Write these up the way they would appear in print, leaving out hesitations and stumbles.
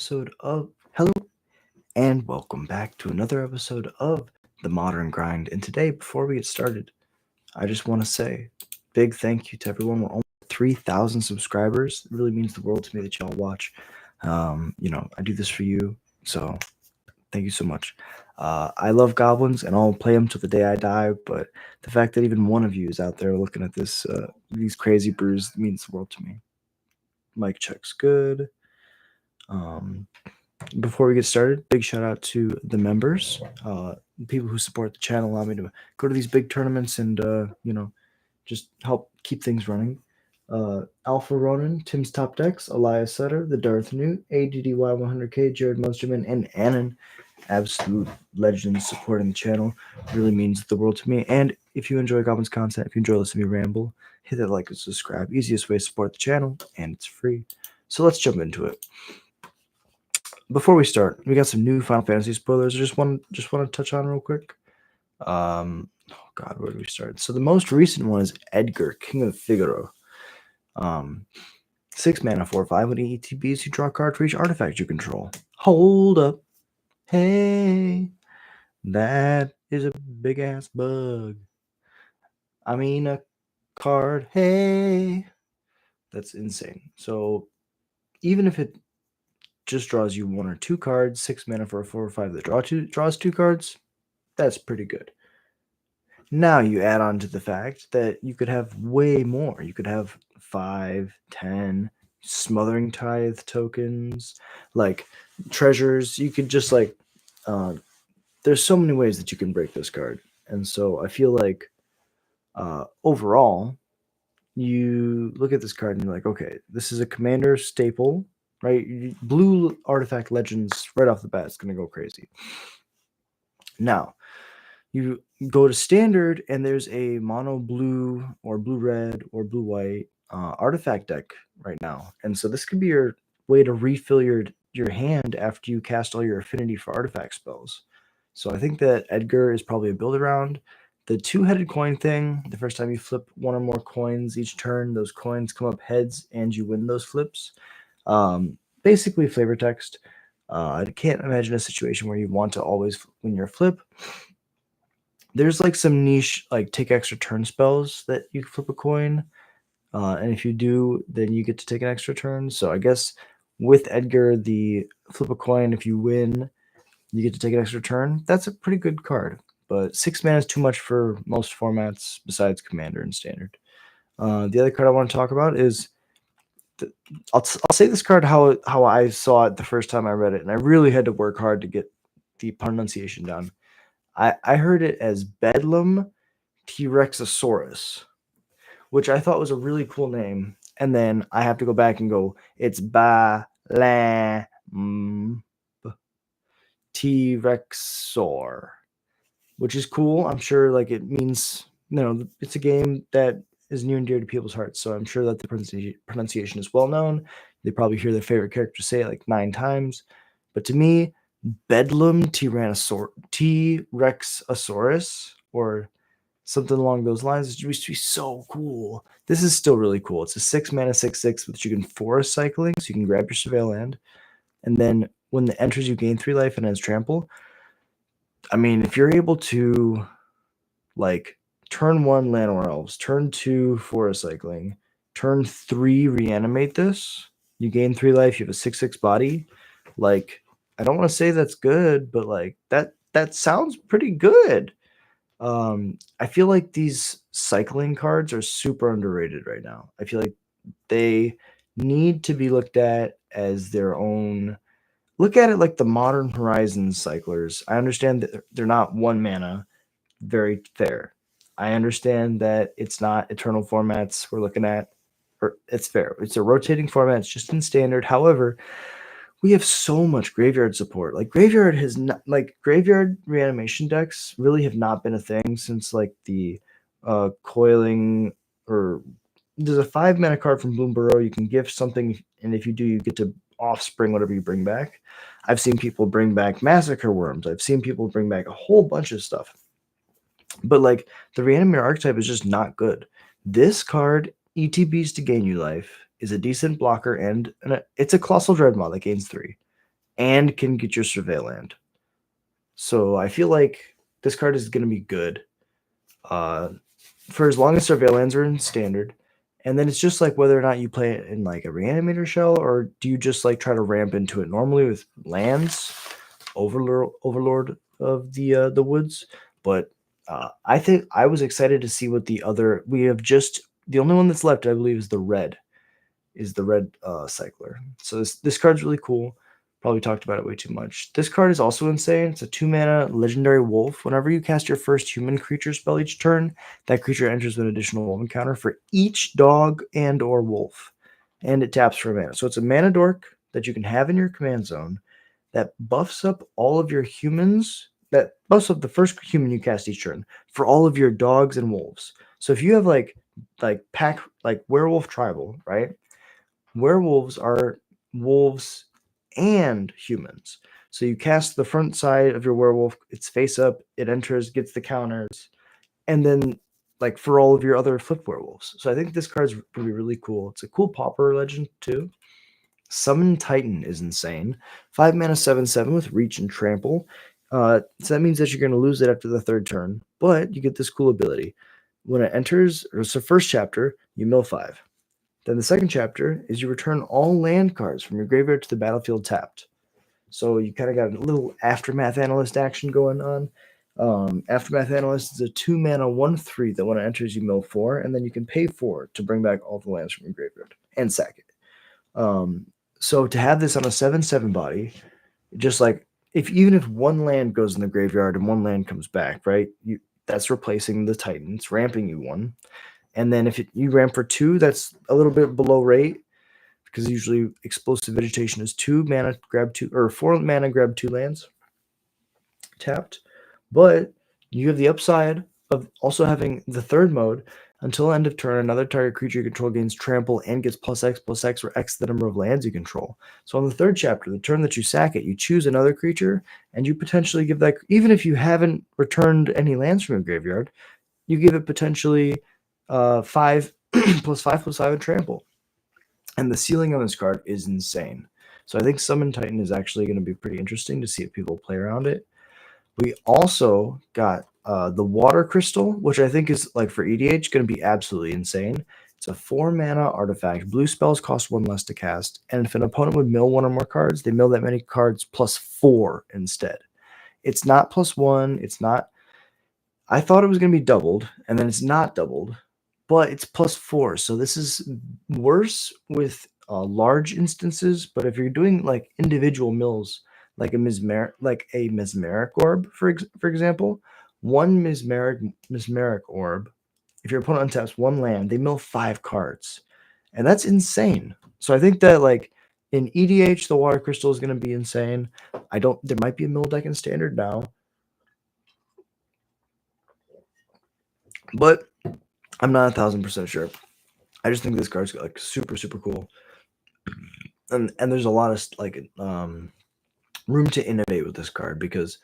episode of Hello and welcome back to another episode of The Modern Grind. And today, before we get started, I just want to say big thank you to everyone. We're almost at 3,000 subscribers. It really means the world to me that y'all watch. I do this for you, so thank you so much. I love goblins and I'll play them till the day I die, but the fact that even one of you is out there looking at these crazy brews means the world to me. Mic check's good. Um, Before we get started, big shout out to the members, people who support the channel, allow me to go to these big tournaments and just help keep things running. Alpha Ronan, Tim's Top Decks, Elias Sutter, The Darth Newt, ADDY100K, Jared Munsterman, and Annan, absolute legends supporting the channel. Really means the world to me. And if you enjoy Goblins content, if you enjoy listening to me ramble, hit that like and subscribe. Easiest way to support the channel, and it's free. So let's jump into it. Before we start, we got some new Final Fantasy spoilers. I just want to touch on real quick. Oh God, where do we start? So the most recent one is Edgar, King of Figaro. 6 mana, 4/5. When he ETBs, you draw a card for each artifact you control. Hold up, hey, that is a big ass bug. I mean a card, hey, that's insane. So even if it just draws you 1 or 2 cards, 6 mana for a 4 or 5 that draws 2 cards, that's pretty good. Now you add on to the fact that you could have way more. You could have 5, 10 Smothering Tithe tokens, like treasures. You could just there's so many ways that you can break this card. And so I feel like overall, you look at this card and you're like, okay, this is a commander staple, right? Blue artifact legends right off the bat, it's going to go crazy. Now, you go to standard and there's a mono blue or blue red or blue white artifact deck right now. And so this could be your way to refill your hand after you cast all your affinity for artifact spells. So I think that Edgar is probably a build around. The 2-headed coin thing, the first time you flip 1 or more coins each turn, those coins come up heads and you win those flips. Basically flavor text. I can't imagine a situation where you want to always win your flip. There's like some niche, like take extra turn spells that you flip a coin. And if you do, then you get to take an extra turn. So I guess with Edgar, the flip a coin, if you win, you get to take an extra turn. That's a pretty good card. But 6 mana is too much for most formats besides Commander and Standard. The other card I want to talk about is I'll say this card how I saw it the first time I read it, and I really had to work hard to get the pronunciation down. I heard it as Bedlam T-Rexosaurus, which I thought was a really cool name. And then I have to go back and go, it's Ba-La T-Rexor, which is cool. I'm sure like it means, it's a game that is near and dear to people's hearts. So I'm sure that the pronunciation is well known. They probably hear their favorite character say it like 9 times. But to me, Bedlam T-Rexosaurus or something along those lines is used to be so cool. This is still really cool. It's a 6 mana 6/6 which you can forest cycling, so you can grab your surveil land, and then when it enters, you gain 3 life and has trample. I mean, if you're able to like turn 1 Llanowar Elves, turn 2 forest cycling, turn 3 reanimate this, you gain 3 life, you have a 6/6 body. Like, I don't want to say that's good, but like that sounds pretty good. I feel like these cycling cards are super underrated right now. I feel like they need to be looked at as their own. Look at it like the Modern Horizons cyclers. I understand that they're not 1 mana. Very fair. I understand that it's not eternal formats we're looking at. Or it's fair. It's a rotating format. It's just in standard. However, we have so much graveyard support. Like graveyard reanimation decks really have not been a thing since like the coiling, or there's a 5 mana card from Bloom Burrow. You can gift something, and if you do, you get to offspring whatever you bring back. I've seen people bring back Massacre Worms. I've seen people bring back a whole bunch of stuff. But like the reanimator archetype is just not good. This card, ETBs to gain you life, is a decent blocker, and it's a Colossal Dreadmaw that gains 3. and can get your surveil land. So I feel like this card is going to be good for as long as surveil lands are in standard. And then it's just like whether or not you play it in like a reanimator shell, or do you just like try to ramp into it normally with lands, overlord of the woods. But I think I was excited to see what the other we have just the only one that's left I believe is the red cycler. So this card's really cool. Probably talked about it way too much. This card is also insane. It's a 2-mana legendary wolf. Whenever you cast your first human creature spell each turn, that creature enters with an additional wolf encounter for each dog and or wolf. And it taps for mana. So it's a mana dork that you can have in your command zone that buffs up all of your humans, that buffs up the first human you cast each turn for all of your dogs and wolves. So if you have like pack like werewolf tribal, right? Werewolves are wolves and humans. So you cast the front side of your werewolf, it's face up, it enters, gets the counters, and then like for all of your other flip werewolves. So I think this card's going to be really cool. It's a cool pauper legend too. Summon Titan is insane. 5 mana 7/7 with reach and trample. So that means that you're going to lose it after the third turn, but you get this cool ability. When it enters, or it's the first chapter, you mill 5. Then the second chapter is you return all land cards from your graveyard to the battlefield tapped. So you kind of got a little Aftermath Analyst action going on. Aftermath Analyst is a 2-mana 1/3 that when it enters you mill 4, and then you can pay 4 to bring back all the lands from your graveyard and sack it. So to have this on a 7/7 body, just like even if one land goes in the graveyard and one land comes back, right? That's replacing the Titan. It's ramping you 1. And then if you ramp for 2, that's a little bit below rate because usually explosive vegetation is 2 mana grab 2 or 4 mana grab 2 lands tapped. But you have the upside of also having the third mode. Until end of turn, another target creature you control gains trample and gets +X or X the number of lands you control. So on the third chapter, the turn that you sack it, you choose another creature and you potentially give that, even if you haven't returned any lands from your graveyard, you give it potentially 5 +5/+5 and trample. And the ceiling on this card is insane. So I think Summon Titan is actually going to be pretty interesting to see if people play around it. We also got the Water Crystal, which I think is like for EDH going to be absolutely insane. It's a 4-mana artifact. Blue spells cost 1 less to cast. And if an opponent would mill 1 or more cards, they mill that many cards +4 instead. It's not +1. It's not. I thought it was going to be doubled, and then it's not doubled, but it's +4. So this is worse with large instances. But if you're doing like individual mills, like a mesmeric orb, for example, one mesmeric orb. If your opponent untaps 1 land, they mill 5 cards, and that's insane. So I think that like in EDH, the Water Crystal is going to be insane. There might be a mill deck in Standard now, but I'm not 1,000% sure. I just think this card's like super cool, and there's a lot of like room to innovate with this card because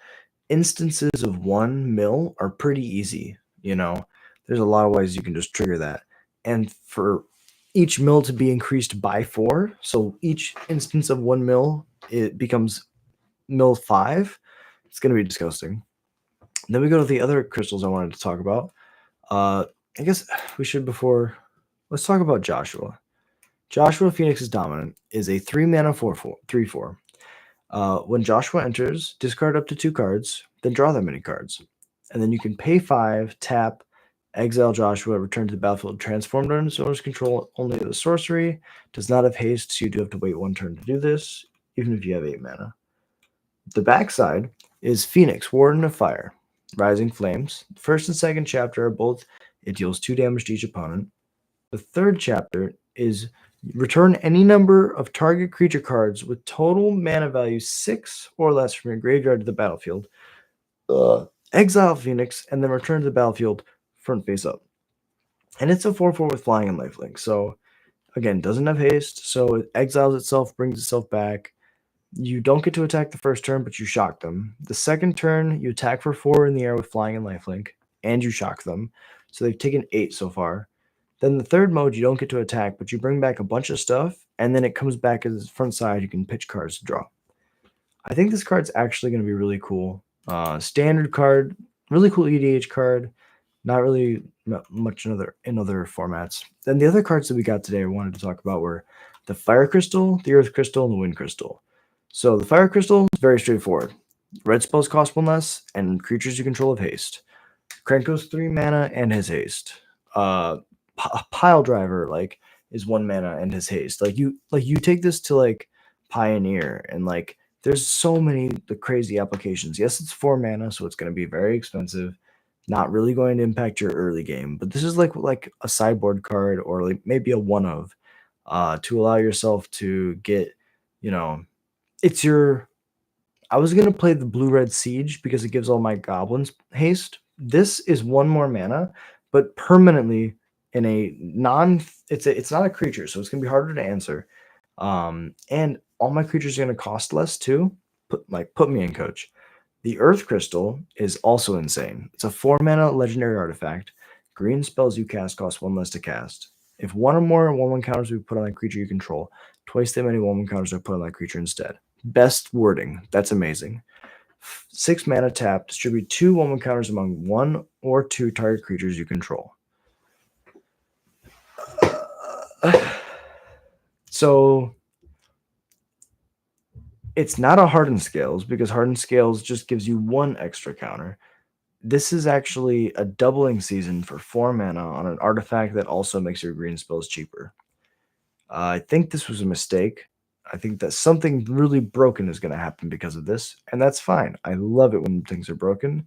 instances of 1 mill are pretty easy. There's a lot of ways you can just trigger that, and for each mill to be increased by 4, so each instance of 1 mill it becomes mill 5. It's going to be disgusting. Then we go to the other crystals I wanted to talk about. I guess we should let's talk about Joshua. Joshua Phoenix's Dominant is a 3-mana 3/4. When Joshua enters, discard up to 2 cards, then draw that many cards. And then you can pay 5, tap, exile Joshua, return to the battlefield transformed under its owner's control only the sorcery. Does not have haste, so you do have to wait 1 turn to do this, even if you have 8 mana. The backside is Phoenix, Warden of Fire, Rising Flames. First and second chapter are both, it deals 2 damage to each opponent. The third chapter is return any number of target creature cards with total mana value 6 or less from your graveyard to the battlefield. Exile Phoenix, and then return to the battlefield front face up. And it's a 4/4 with flying and lifelink. So again, doesn't have haste, so it exiles itself, brings itself back. You don't get to attack the first turn, but you shock them. The second turn, you attack for 4 in the air with flying and lifelink, and you shock them. So they've taken 8 so far. Then the third mode, you don't get to attack, but you bring back a bunch of stuff, and then it comes back as front side. You can pitch cards to draw. I think this card's actually going to be really cool. Standard card, really cool EDH card. Not really much in other formats. Then the other cards that we got today I wanted to talk about were the Fire Crystal, the Earth Crystal, and the Wind Crystal. So the Fire Crystal is very straightforward. Red spells cost 1 less, and creatures you control have haste. Krenko's 3 mana and his haste. Pile Driver is 1 mana and his haste. You take this to Pioneer, and there's so many crazy applications. Yes, it's 4 mana, so it's going to be very expensive. Not really going to impact your early game, but this is like a sideboard card or maybe a one of to allow yourself to get, it's your. I was gonna play the blue-red siege because it gives all my goblins haste. This is 1 more mana, but permanently in a non. It's not a creature, so it's gonna be harder to answer. And all my creatures are gonna cost less too. Put me in, coach. The Earth Crystal is also insane. It's a 4 mana legendary artifact. Green spells you cast cost 1 less to cast. If 1 or more 1/1 counters we put on a creature you control, twice that many 1/1 counters are put on that creature instead. Best wording. That's amazing. 6 mana tap. Distribute 2 1/1 counters among 1 or 2 target creatures you control. So it's not a Hardened Scales because Hardened Scales just gives you 1 extra counter. This is actually a doubling season for 4 mana on an artifact that also makes your green spells cheaper. I think this was a mistake. I think that something really broken is going to happen because of this, and that's fine. I love it when things are broken,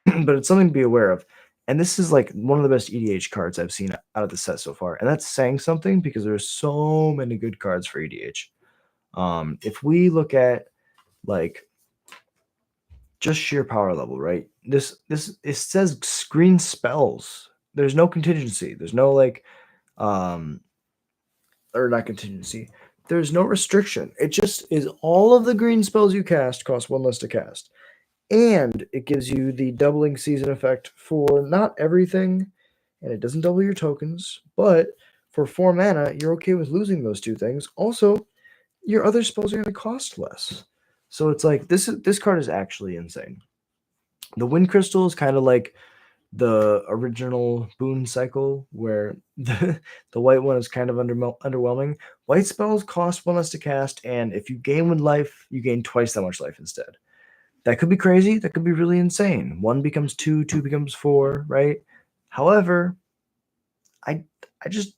but it's something to be aware of. And this is one of the best EDH cards I've seen out of the set so far, and that's saying something because there's so many good cards for EDH. If we look at just sheer power level, right? This it says screen spells. There's no contingency. There's no or not contingency. There's no restriction. It just is all of the green spells you cast cost 1 less to cast. And it gives you the doubling season effect for not everything, and it doesn't double your tokens, but for 4 mana, you're okay with losing those 2 things. Also, your other spells are going to cost less. So it's this card is actually insane. The Wind Crystal is kind of like the original Boon cycle, where the white one is kind of underwhelming. White spells cost 1 less to cast, and if you gain 1 life, you gain twice that much life instead. That could be crazy. That could be really insane. 1 becomes 2, 2 becomes 4, right? However, I just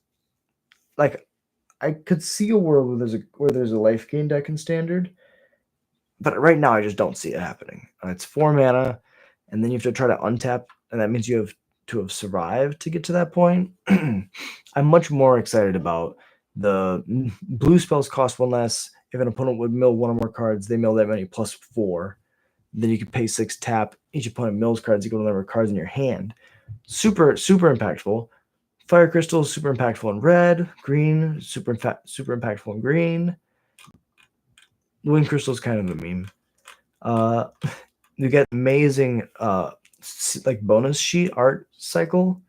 I could see a world where there's a life gain deck in standard, but right now I just don't see it happening. It's 4 mana, and then you have to try to untap, and that means you have to have survived to get to that point. I'm much more excited about the blue spells cost 1 less. If an opponent would mill 1 or more cards, they mill that many plus 4. Then you can pay 6 tap. Each opponent mills cards equal to the number of cards in your hand. Super, super impactful. Fire Crystal is super impactful in red. Green, super impactful in green. Wind Crystal is kind of a meme. You get amazing bonus sheet art cycle.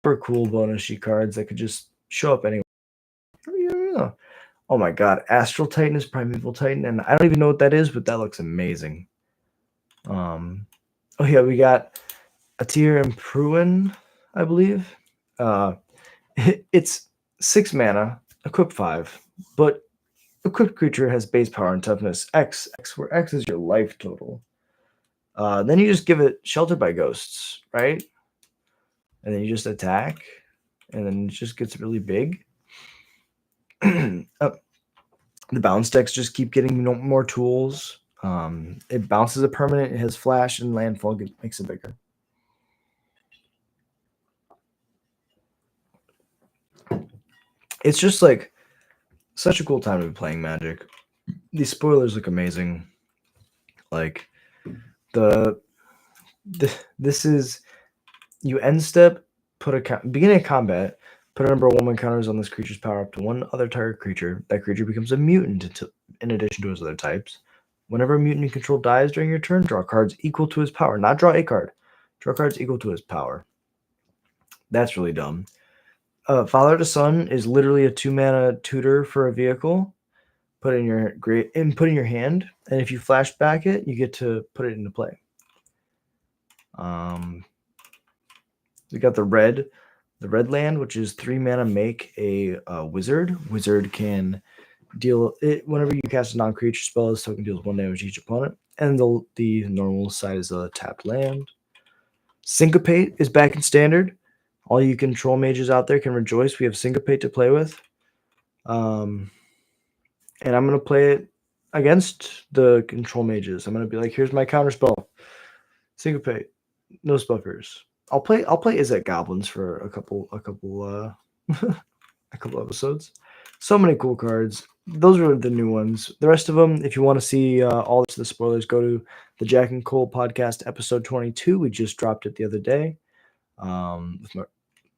Super cool bonus sheet cards that could just show up anywhere. Yeah. Oh my god, Astral Titan is Primeval Titan, and I don't even know what that is, but that looks amazing. Oh yeah, we got Atir and Pruin, I believe. It's 6 mana, equip 5, but equipped creature has base power and toughness X, where X is your life total. Then you just give it Shelter by Ghosts, right? And then you just attack, and then it just gets really big. The bounce decks just keep getting more tools. It bounces a permanent, it has flash, and landfall makes it bigger. It's just such a cool time to be playing Magic. These spoilers look amazing. This is you end step, beginning of combat, put a number of 1/1 counters on this creature's power up to 1 other target creature. That creature becomes a mutant in addition to his other types. Whenever a mutant you control dies during your turn, draw cards equal to his power. Not draw a card. Draw cards equal to his power. That's really dumb. Father to Son is literally a 2 mana tutor for a vehicle. put in your hand, and if you flashback it, you get to put it into play. We got the red land, which is 3 mana, make a wizard. Wizard can deal it whenever you cast a non-creature spell. This token deals 1 damage to each opponent, and the normal side is a tapped land. Syncopate is back in standard. All you control mages out there can rejoice. We have Syncopate to play with. And I'm going to play it against the control mages. I'm going to be like, here's my counter spell. Syncopate. No spellers. I'll play Izzet Goblins for a couple a couple episodes. So many cool cards. Those are the new ones. The rest of them, if you want to see all the spoilers, go to the Jack and Cole podcast episode 22. We just dropped it the other day.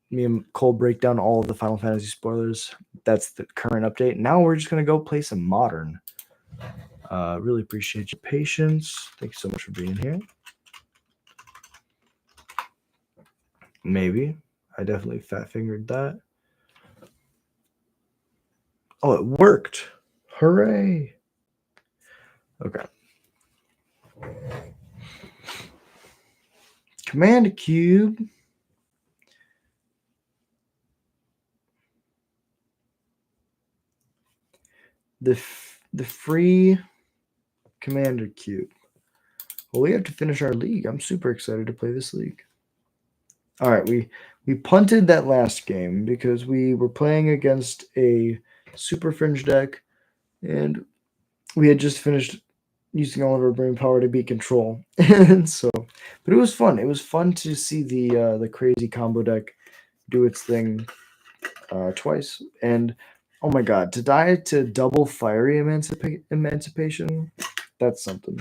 Me and Cole break down all of the Final Fantasy spoilers. That's the current update. Now we're just going to go play some Modern. Really appreciate your patience. Thank you so much for being here. Maybe. I definitely fat-fingered that. Oh, it worked. Hooray. Okay. Command Cube. The free Commander Cube. Well, we have to finish our league. I'm super excited to play this league. All right, we punted that last game because we were playing against a super fringe deck, and we had just finished using all of our brain power to beat control. And so, but it was fun. It was fun to see the crazy combo deck do its thing twice. And oh my god, to die to double fiery emancipation, that's something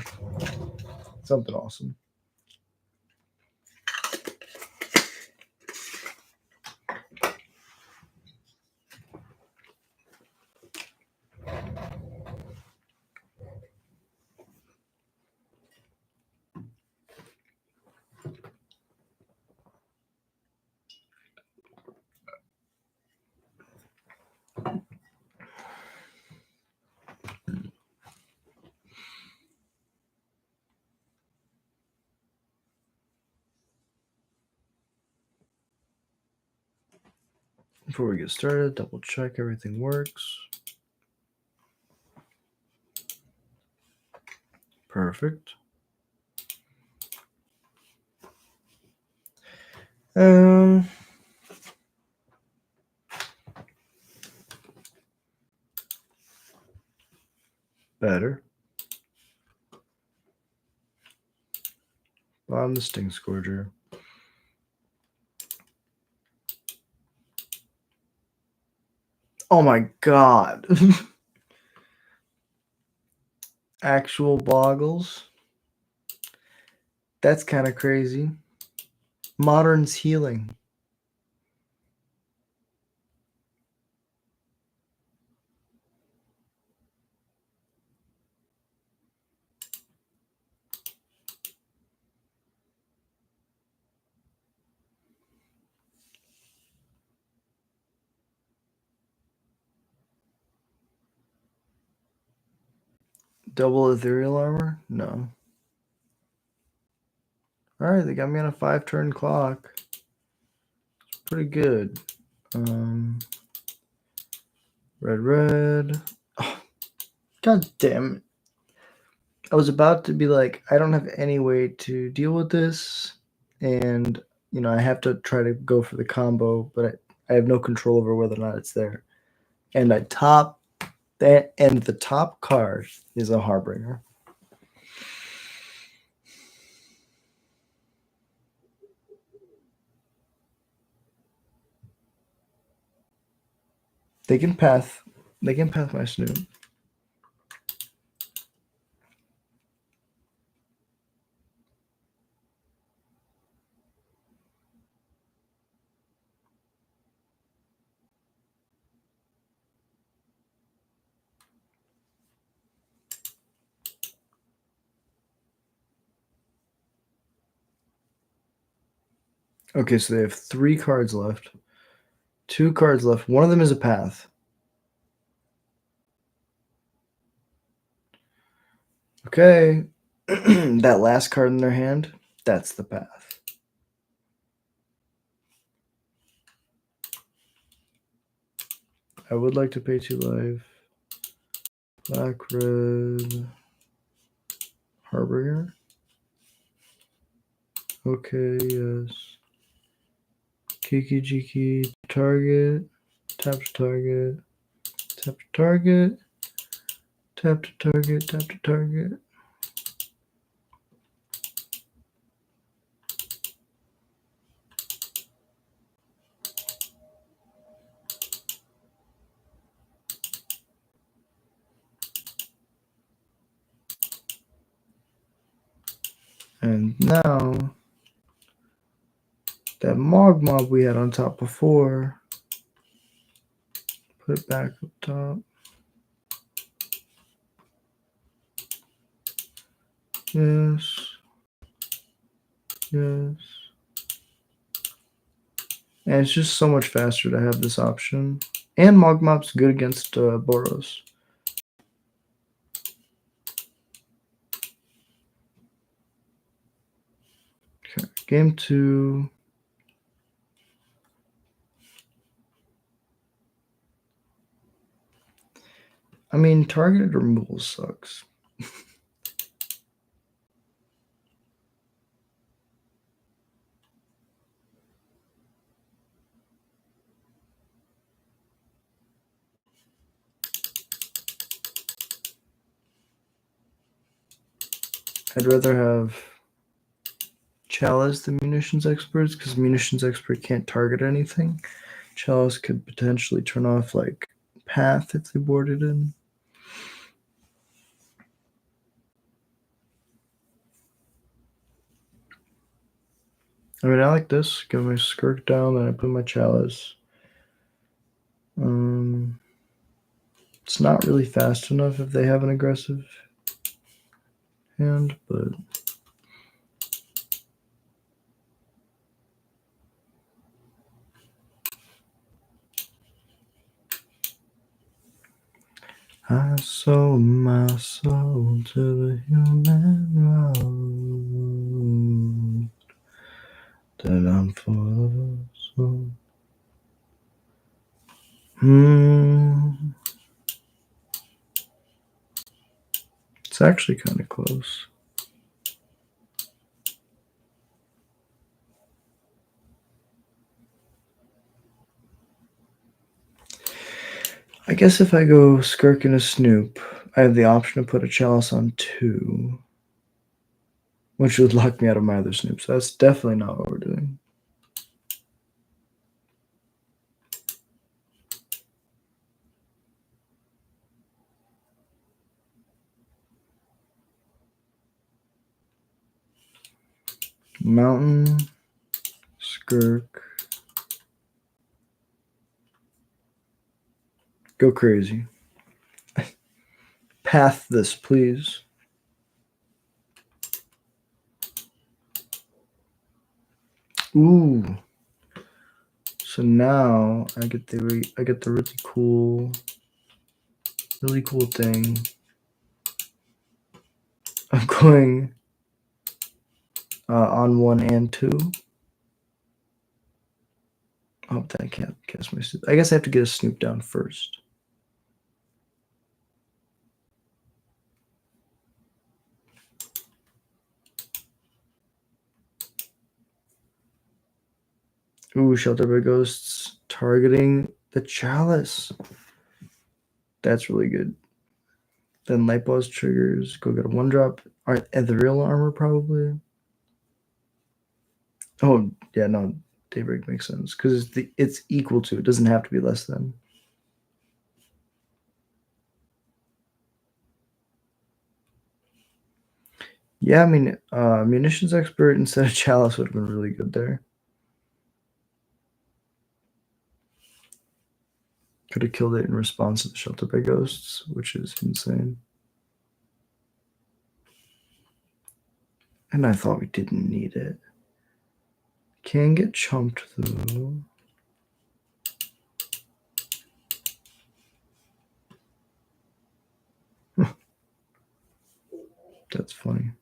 awesome. Before we get started, double check everything works. Perfect. Better. On the Sting Scourger. Oh my god. Actual boggles. That's kind of crazy. Modern's healing. Double ethereal armor? No. Alright, they got me on a 5-turn clock. It's pretty good. Red. Oh, god damn it. I was about to be like, I don't have any way to deal with this, and I have to try to go for the combo, but I have no control over whether or not it's there. And the top card is a Harbinger. They can path my Snoop. Okay, so they have 3 cards left. 2 cards left. One of them is a path. Okay. That last card in their hand, that's the path. I would like to pay 2 life. Black, red, Harbinger. Okay, yes. Kiki Jiki, target, tap to target, tap to target, tap to target, tap to target. And now, that Mog Mob we had on top before, put it back up top. Yes. Yes. And it's just so much faster to have this option. And Mog Mob's good against Boros. Okay, game 2. I mean, targeted removal sucks. I'd rather have Chalice than Munitions Experts, because Munitions Expert can't target anything. Chalice could potentially turn off, like, Path if they boarded in. I mean, I like this. Get my Skirk down, then I put my Chalice. It's not really fast enough if they have an aggressive hand, but I sold my soul to the human road that I'm full of soul. It's actually kind of close. I guess if I go Skirk and a Snoop, I have the option to put a Chalice on 2, which would lock me out of my other Snoop. So that's definitely not what we're doing. Mountain, Skirk. Go crazy. Path this, please. Ooh. So now I get the really cool thing. I'm going on 1 and 2. Oh, then I can't cast my Snoop. I guess I have to get a Snoop down first. Ooh, Shelter by Ghosts targeting the Chalice. That's really good. Then Light Balls triggers. Go get a 1-drop. Alright, Ethereal Armor probably. Oh, yeah, no. Daybreak makes sense. Because it's equal to. It doesn't have to be less than. Yeah, I mean, Munitions Expert instead of Chalice would have been really good there. Could have killed it in response to the Shelter by Ghosts, which is insane. And I thought we didn't need it. Can get chumped, though. That's funny.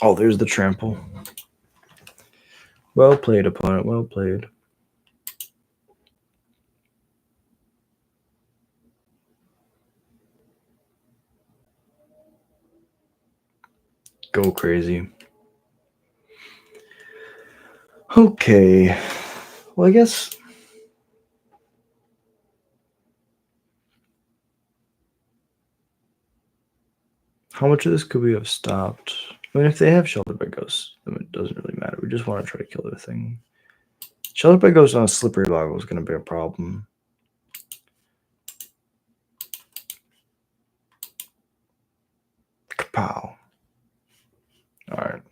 Oh, there's the trample. Well played, opponent. Well played. Go crazy. Okay. Well, I guess... How much of this could we have stopped? I mean, if they have Sheltered by Ghosts, then it doesn't really matter. We just want to try to kill the thing. Sheltered by Ghosts on a slippery log was going to be a problem. Kapow. Alright.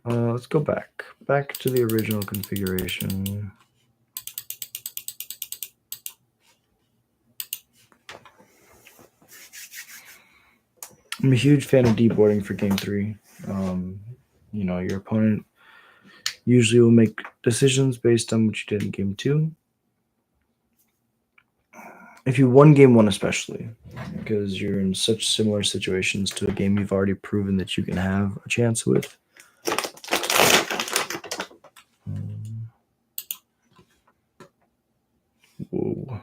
Let's go back. Back to the original configuration. I'm a huge fan of deboarding for game 3. You know, your opponent usually will make decisions based on what you did in game 2. If you won game 1 especially, because you're in such similar situations to a game you've already proven that you can have a chance with. Whoa.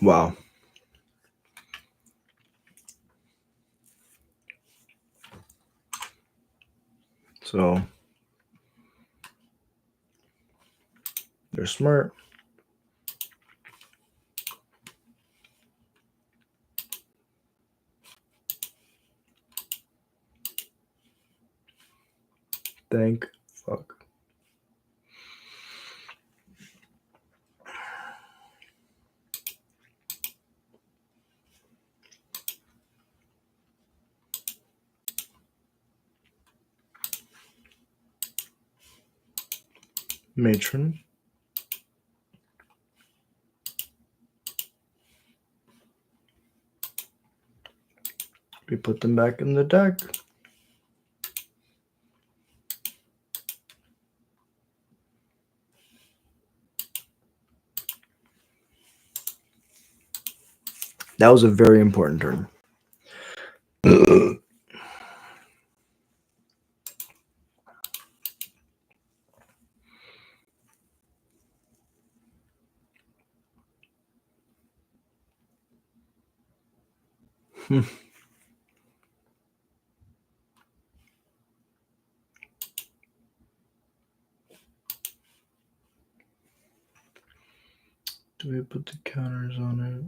Wow. So they're smart. Thank fuck. Matron. We put them back in the deck. That was a very important turn. Do we put the counters on it?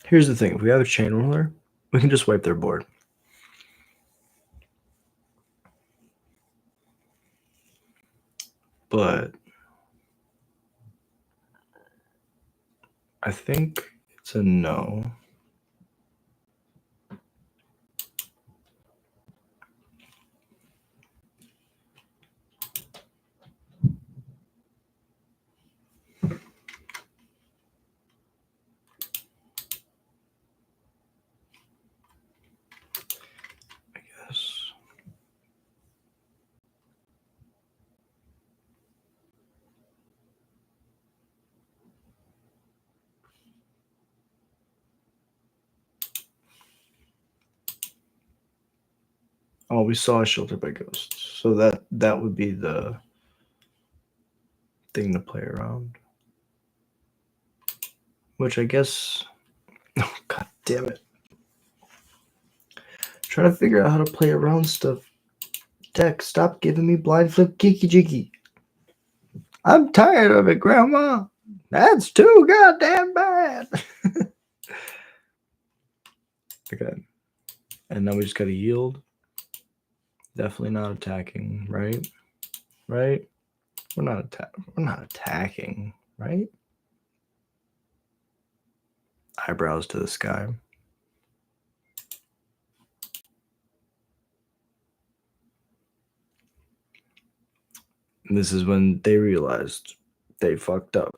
Here's the thing. If we have a chain ruler, we can just wipe their board. But I think it's a no. I guess. Oh, we saw Sheltered by Ghosts. So that would be the thing to play around. Which I guess. Oh, god damn it. Trying to figure out how to play around stuff. Deck, stop giving me blind flip kiki jiki. I'm tired of it, Grandma. That's too goddamn bad. Okay. And now we just gotta yield. Definitely not attacking, right? Right? We're not attacking, right? Eyebrows to the sky. And this is when they realized they fucked up.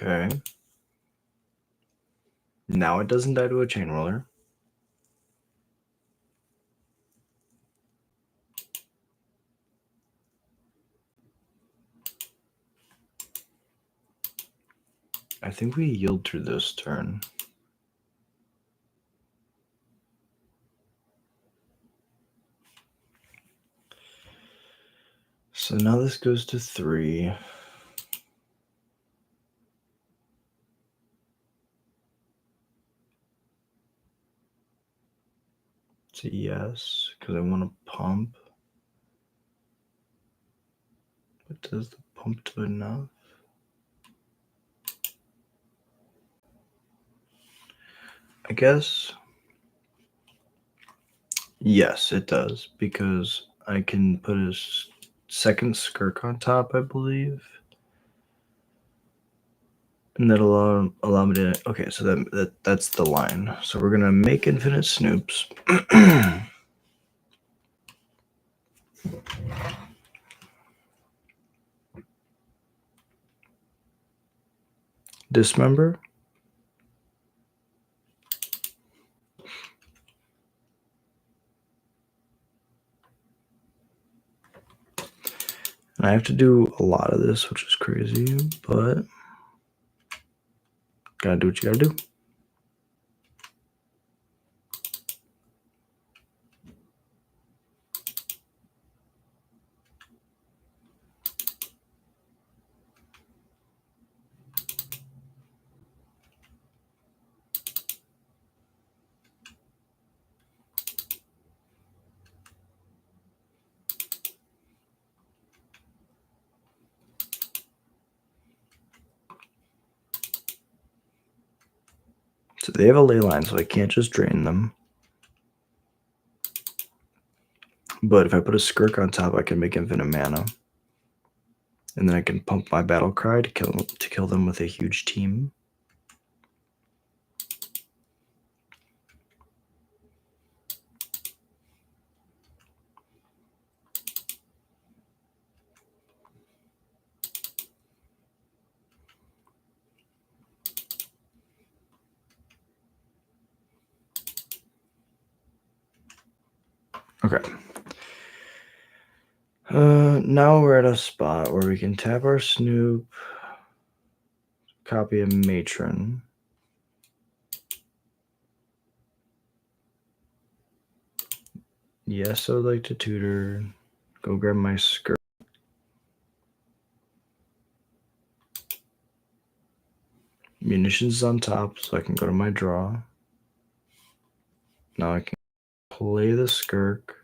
Okay. Now it doesn't die to a chain roller. I think we yield through this turn. So now this goes to 3. It's a yes, because I want to pump. But does the pump do enough? I guess. Yes, it does, because I can put a second skirk on top, I believe. And that'll allow me to. Okay, so that's the line. So we're gonna make infinite snoops. Dismember. And I have to do a lot of this, which is crazy, but gotta do what you gotta do. So they have a ley line, so I can't just drain them. But if I put a skirk on top, I can make infinite mana. And then I can pump my battle cry to kill them with a huge team. Okay. Now we're at a spot where we can tap our Snoop, copy a matron. Yes, I would like to tutor. Go grab my skirt. Munitions on top, so I can go to my draw. Now I can play the skirk.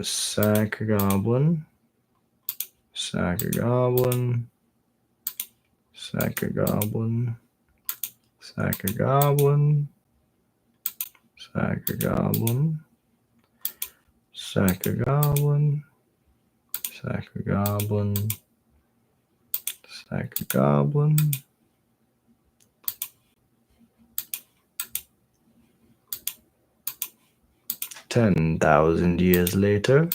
Sack a goblin. Sack a goblin. Sack a goblin. Sack a goblin. Sack a goblin. Sack a goblin. Sack a goblin. Sack a goblin. $10,000 years later.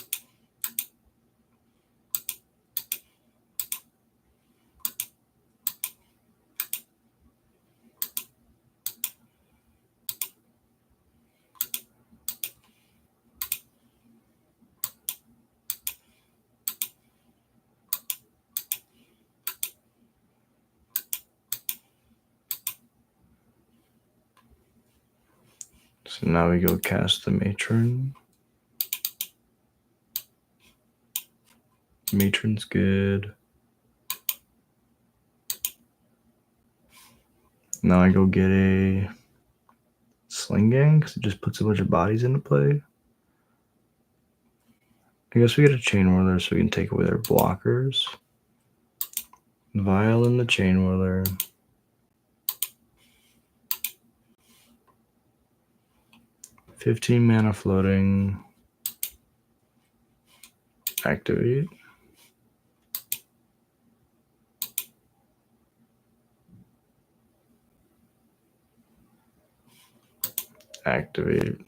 So now we go cast the matron. Matron's good. Now I go get a sling gang because it just puts a bunch of bodies into play. I guess we get a chain whirler so we can take away their blockers. Vial in the chain whirler. $15 mana floating. Activate. Activate.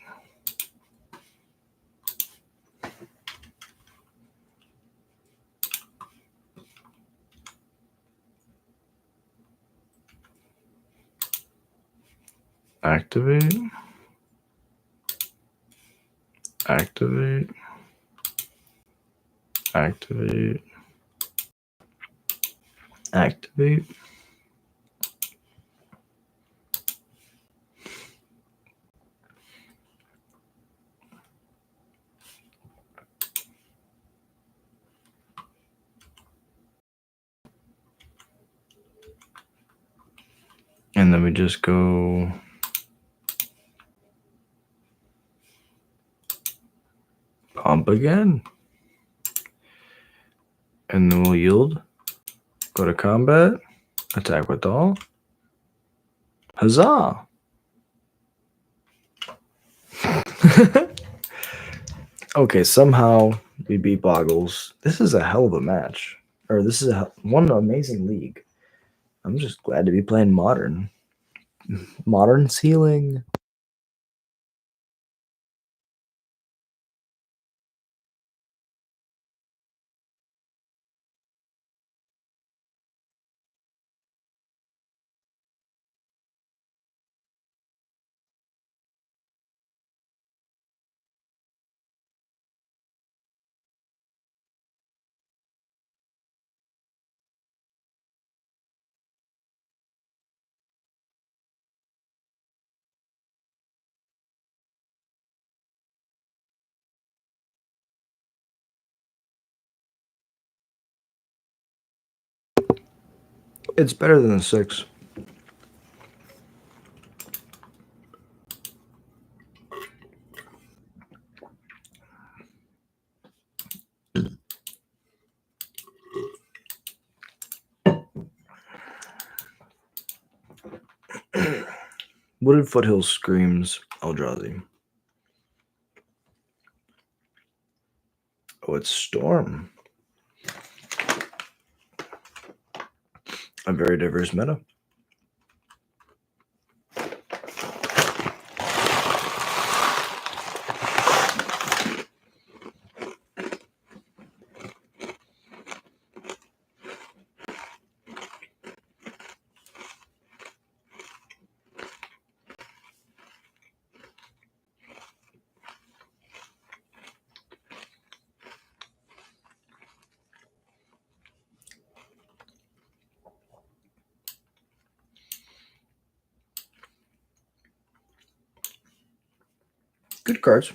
Activate. Activate. Activate. Activate. And then we just go pump again. And then we'll yield. Go to combat. Attack with all. Huzzah! Okay, somehow we beat Boggles. This is a hell of a match. Or this is one amazing league. I'm just glad to be playing Modern. Modern ceiling. It's better than the 6. Wooded Foothills screams Eldrazi. Oh, it's Storm. A very diverse meta. Good cards.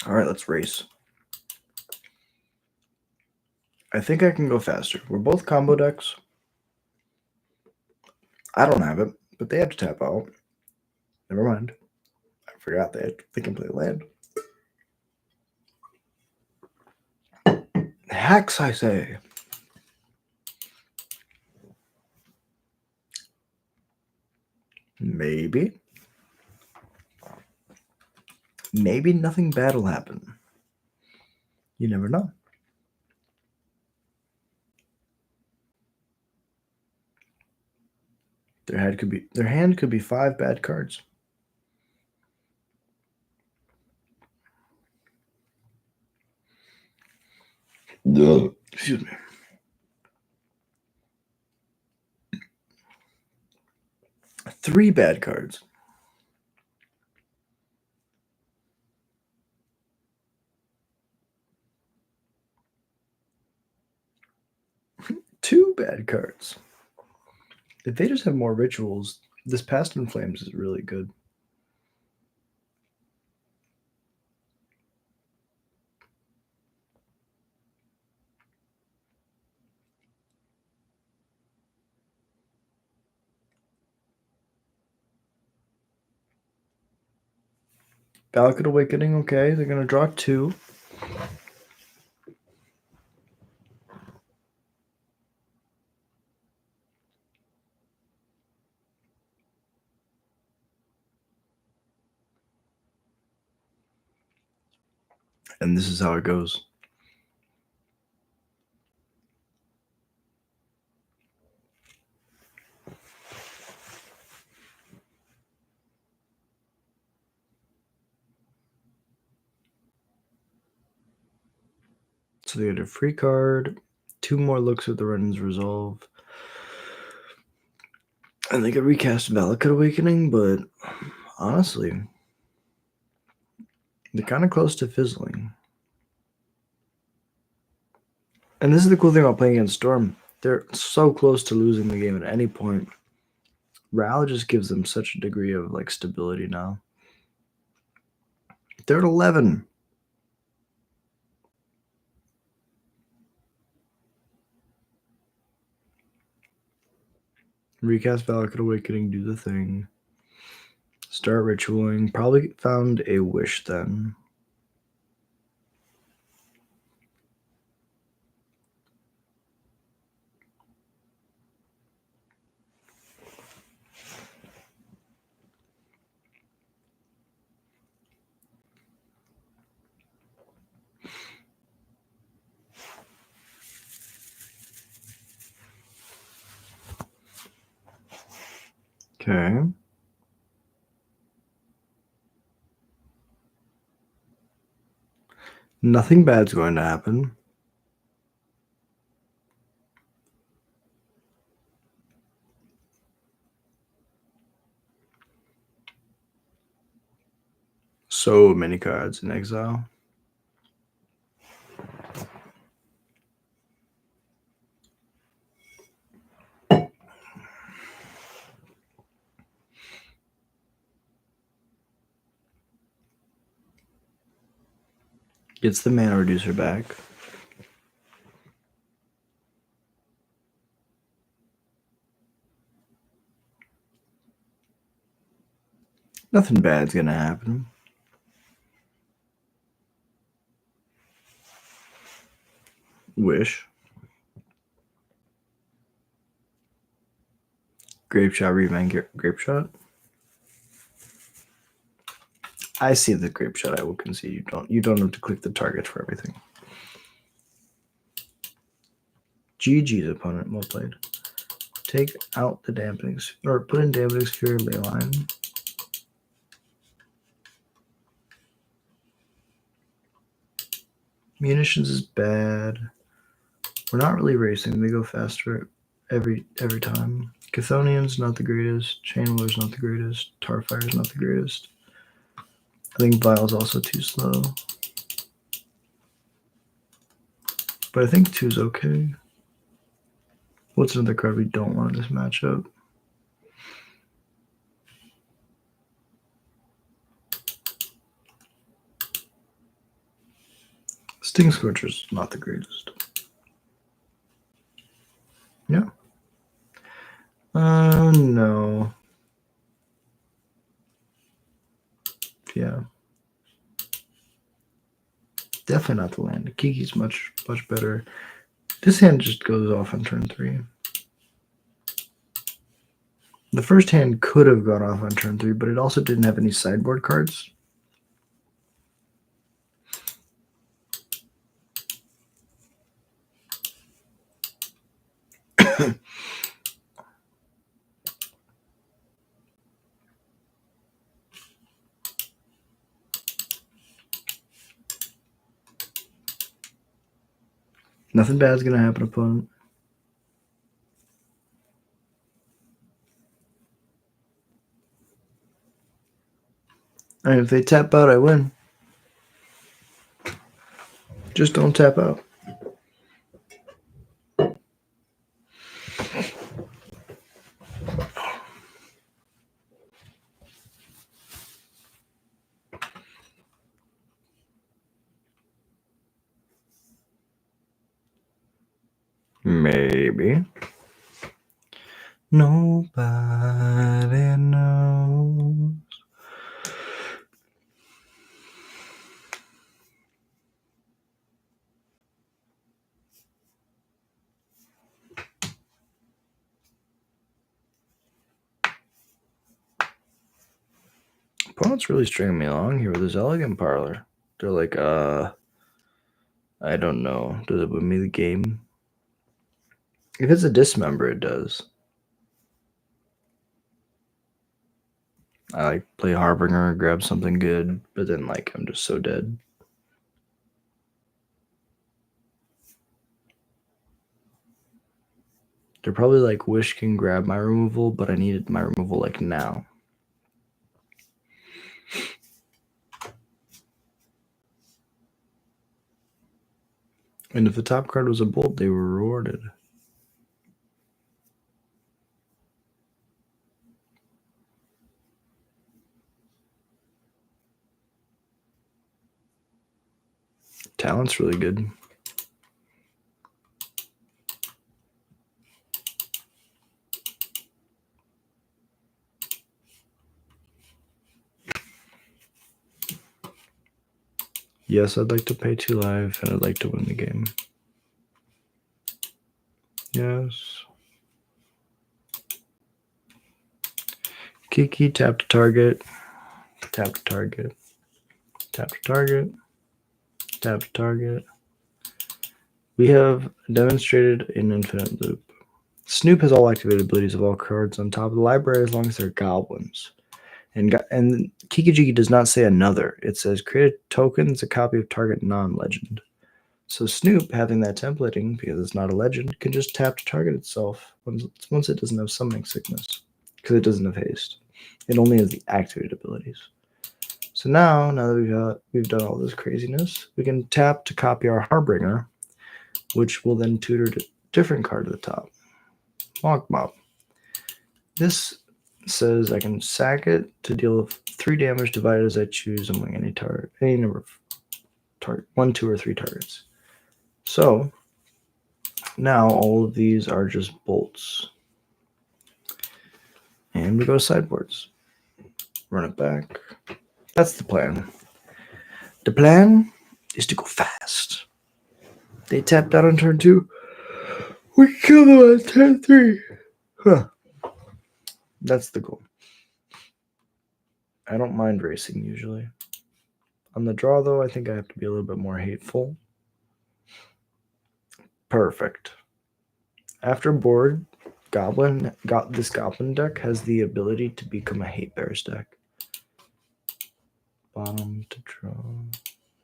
All right, let's race. I think I can go faster. We're both combo decks. I don't have it, but they have to tap out. Never mind. I forgot they can play land. Hex, I say. Maybe. Maybe nothing bad will happen. You never know. Their hand could be 5 bad cards. Excuse me. Three bad cards. Two bad cards. If they just have more rituals, this Past in Flames is really good. Valakut Awakening, okay. They're going to draw 2. And this is how it goes. So they get a free card, 2 more looks at the Renan's Resolve. And they could recast Valakut Awakening, but honestly, they're kind of close to fizzling. And this is the cool thing about playing against Storm. They're so close to losing the game at any point. Ral just gives them such a degree of like stability now. They're at 11. Recast Valakut Awakening, do the thing. Start ritualing. Probably found a wish then. Okay. Nothing bad's going to happen. So many cards in exile. Gets the mana reducer back. Nothing bad's gonna happen. Wish. Grape Shot, Revamp Grape Shot. I see the Grape Shot. I will concede. You don't have to click the target for everything. GG's opponent. Well played. Take out the dampening, or put in dampening sphere, Leyline. Munitions is bad. We're not really racing. They go faster. every time. Chthonian's not the greatest. Chainwhirler's not the greatest. Tarfire's not the greatest. I think Vile's also too slow. But I think 2's okay. What's another card we don't want in this matchup? Sting Scorcher's not the greatest. Yeah. No. Yeah. Definitely not the land. Kiki's much better. This hand just goes off on turn 3. The first hand could have gone off on turn 3, but it also didn't have any sideboard cards. Nothing bad's gonna happen, opponent. And if they tap out, I win. Just don't tap out. Maybe. Nobody knows. Opponent's really stringing me along here with his elegant parlor. They're like, I don't know. Does it win me the game? If it's a dismember, it does. I like play Harbinger, grab something good, but then like I'm just so dead. They're probably like Wish can grab my removal, but I needed my removal like now. And if the top card was a bolt, they were rewarded. Talent's really good. Yes, I'd like to pay 2 life, and I'd like to win the game. Yes. Kiki, tap to target. Tap to target. Tap to target. Tap to target. We have demonstrated an infinite loop. Snoop has all activated abilities of all cards on top of the library as long as they're goblins. And Kikijiki does not say another. It says create a token that's a copy of target non-legend. So Snoop, having that templating, because it's not a legend, can just tap to target itself once it doesn't have summoning sickness, because it doesn't have haste. It only has the activated abilities. So now that we've done all this craziness, we can tap to copy our Harbinger, which will then tutor to a different card at the top. Monk Mob. This says I can sack it to deal 3 damage divided as I choose among any target, any number of target, 1, 2, or 3 targets. So now all of these are just bolts. And we go sideboards. Run it back. That's the plan. The plan is to go fast. They tapped out on turn 2. We kill them on turn 3. Huh. That's the goal. I don't mind racing usually. On the draw, though, I think I have to be a little bit more hateful. Perfect. After board, this goblin deck has the ability to become a hate bears deck. Bottom to draw.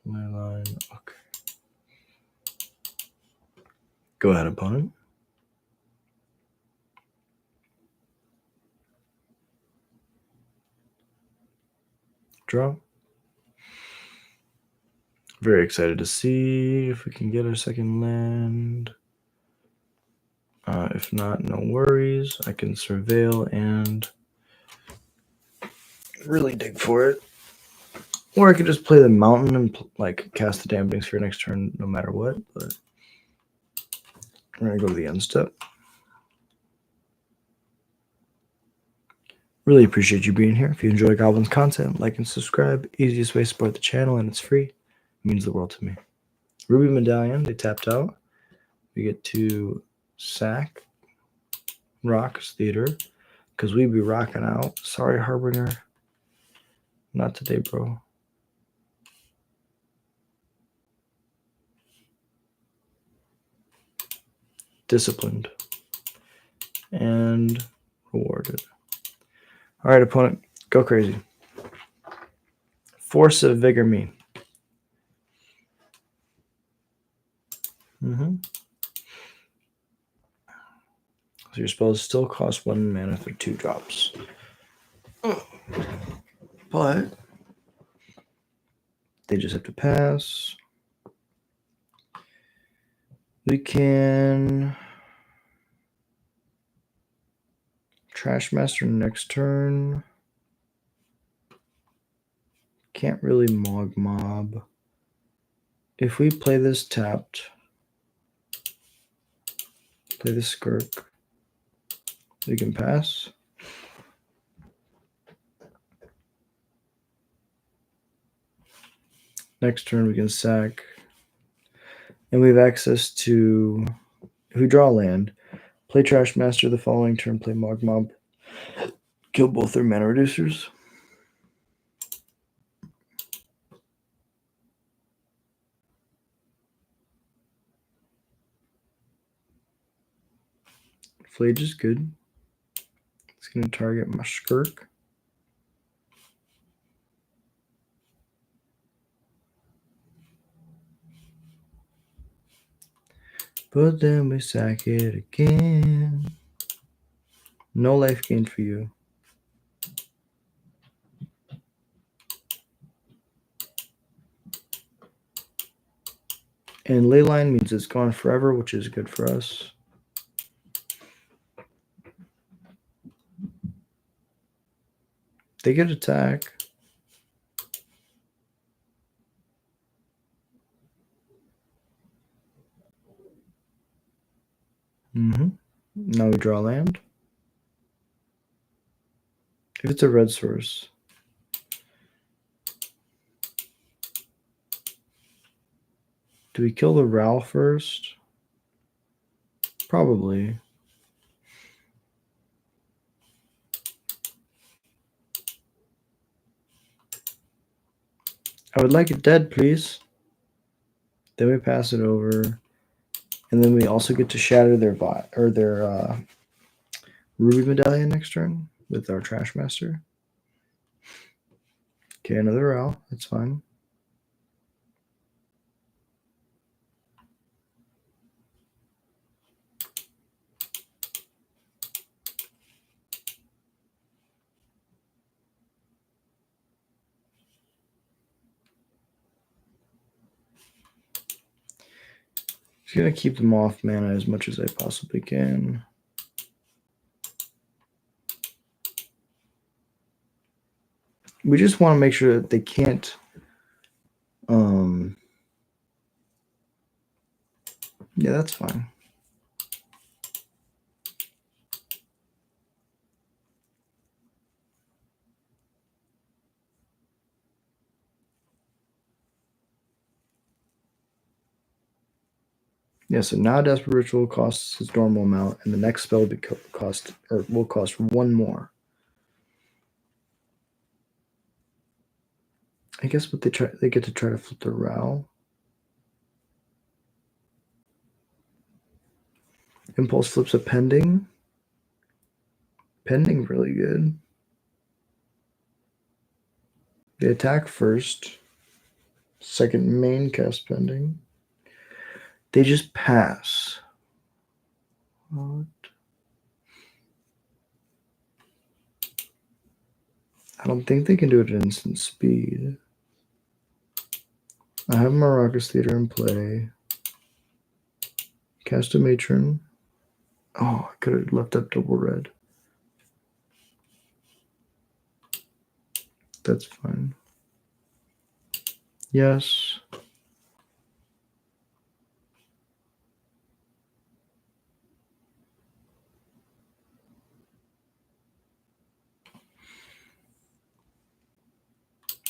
My line. Okay. Go ahead, opponent. Draw. Very excited to see if we can get our second land. If not, no worries. I can surveil and really dig for it. Or I could just play the mountain and like cast the dampening sphere next turn no matter what. But we're going to go to the end step. Really appreciate you being here. If you enjoy Goblin's content, like and subscribe. Easiest way to support the channel, and it's free. It means the world to me. Ruby Medallion, they tapped out. We get to sack Rocks Theater because we be rocking out. Sorry, Harbinger. Not today, bro. Disciplined and rewarded. All right, opponent, go crazy. Force of Vigor me. So your spells still cost 1 mana for 2 drops. But they just have to pass. We can Trash Master next turn. Can't really Mog Mob. If we play this tapped, play the Skirk, we can pass. Next turn we can sack. And we have access to, if we draw land, play Trash Master the following turn, play Mog Mob, kill both their mana reducers. Flage is good. It's going to target my Skirk. But then we sack it again. No life gain for you. And Leyline means it's gone forever, which is good for us. They get attack. Now we draw land. If it's a red source, do we kill the Ral first? Probably. I would like it dead, please. Then we pass it over. And then we also get to shatter their Ruby Medallion next turn with our Trash Master. Okay, another Ral. That's fine. Just gonna keep them off mana as much as I possibly can. We just want to make sure that they can't yeah, that's fine. Yeah, so now Desperate Ritual costs its normal amount, and the next spell will cost 1 more. I guess what they get to try to flip the Ral. Impulse flips a Pending. Pending really good. They attack first. Second main cast Pending. They just pass. What? I don't think they can do it at instant speed. I have Maracas Theater in play. Cast a matron. Oh, I could have left up double red. That's fine. Yes.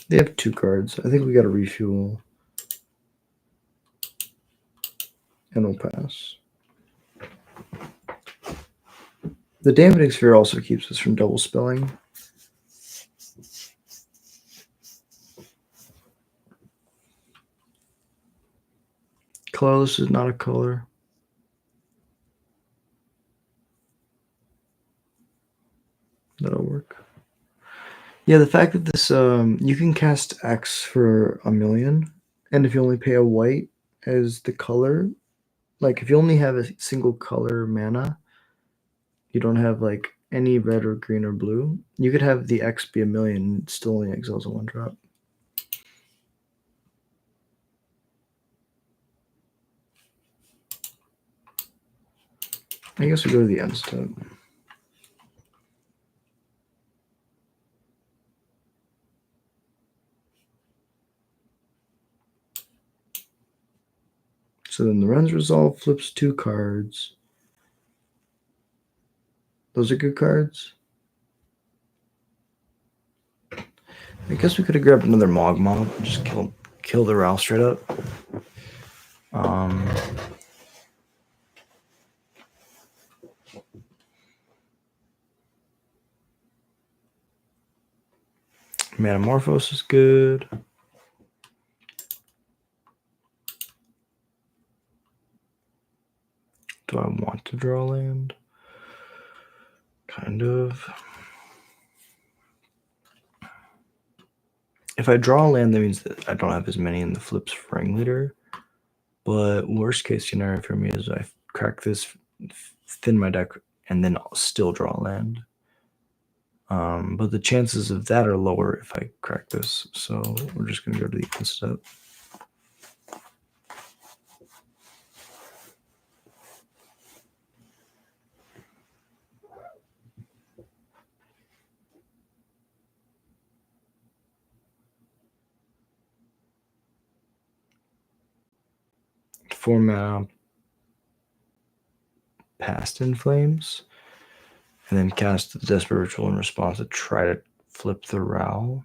They have 2 cards. I think we got to refuel. And we'll pass. The dampening sphere also keeps us from double spelling. Colorless is not a color. That'll work. Yeah, the fact that this you can cast X for 1,000,000, and if you only pay a white as the color, like if you only have a single color mana, you don't have like any red or green or blue, you could have the X be 1,000,000 and still only exiles a 1-drop. I guess we go to the end step. So then the Ren's Resolve flips 2 cards. Those are good cards. I guess we could have grabbed another Mogma and just kill the Ral straight up. Metamorphose is good. Do I want to draw land? Kind of. If I draw a land, that means that I don't have as many in the flips for Ringleader. But worst case scenario for me is I crack this, thin my deck, and then I'll still draw land. But the chances of that are lower if I crack this. So we're just going to go to the end step. Format Past in Flames, and then cast the Desperate Ritual in response to try to flip the Ral.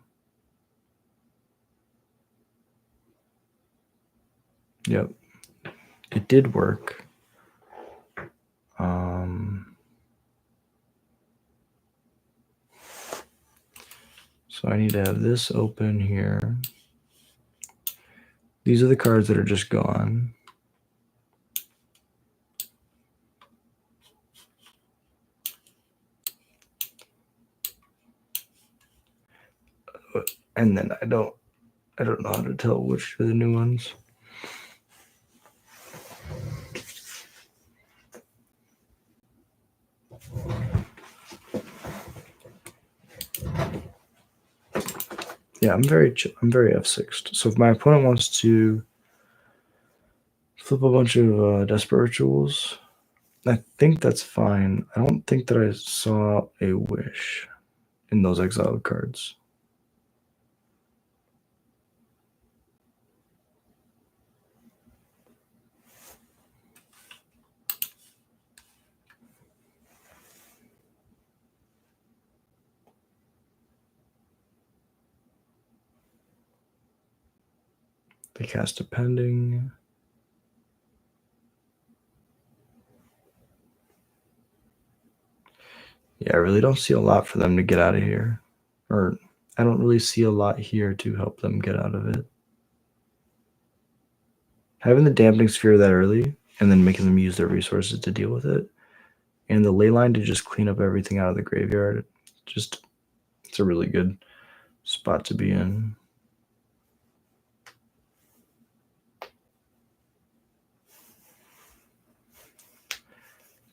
Yep, it did work. So I need to have this open here. These are the cards that are just gone. And then I don't know how to tell which are the new ones. Yeah, I'm very F6'd. So if my opponent wants to flip a bunch of Desperate Rituals, I think that's fine. I don't think that I saw a Wish in those exiled cards. They cast a Pending. Yeah, I really don't see a lot for them to get out of here. Or I don't really see a lot here to help them get out of it. Having the Dampening Sphere that early and then making them use their resources to deal with it, and the Leyline to just clean up everything out of the graveyard, just it's a really good spot to be in.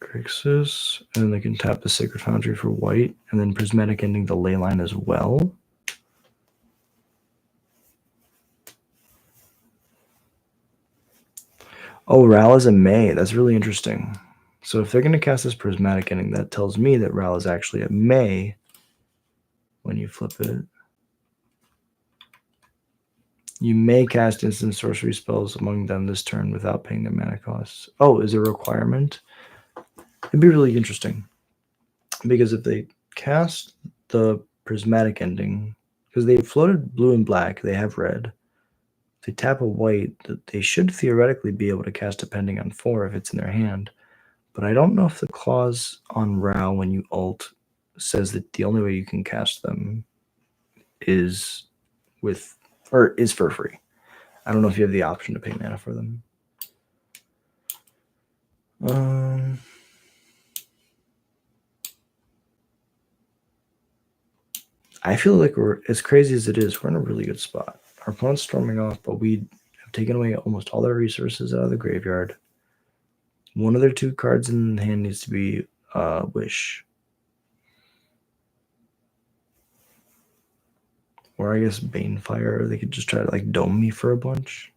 Grixis, and then they can tap the Sacred Foundry for white, and then Prismatic Ending the Leyline as well. Oh, Ral is a May. That's really interesting. So if they're going to cast this Prismatic Ending, that tells me that Ral is actually a May when you flip it. You may cast instant sorcery spells among them this turn without paying their mana costs. Oh, is it a requirement? It'd be really interesting. Because if they cast the Prismatic Ending, because they floated blue and black, they have red. If they tap a white, they should theoretically be able to cast Depending on 4 if it's in their hand. But I don't know if the clause on Ral when you ult says that the only way you can cast them is is for free. I don't know if you have the option to pay mana for them. I feel like we're, as crazy as it is, we're in a really good spot. Our opponent's storming off, but we have taken away almost all their resources out of the graveyard. One of their 2 cards in hand needs to be Wish. Or I guess Banefire. They could just try to like dome me for a bunch.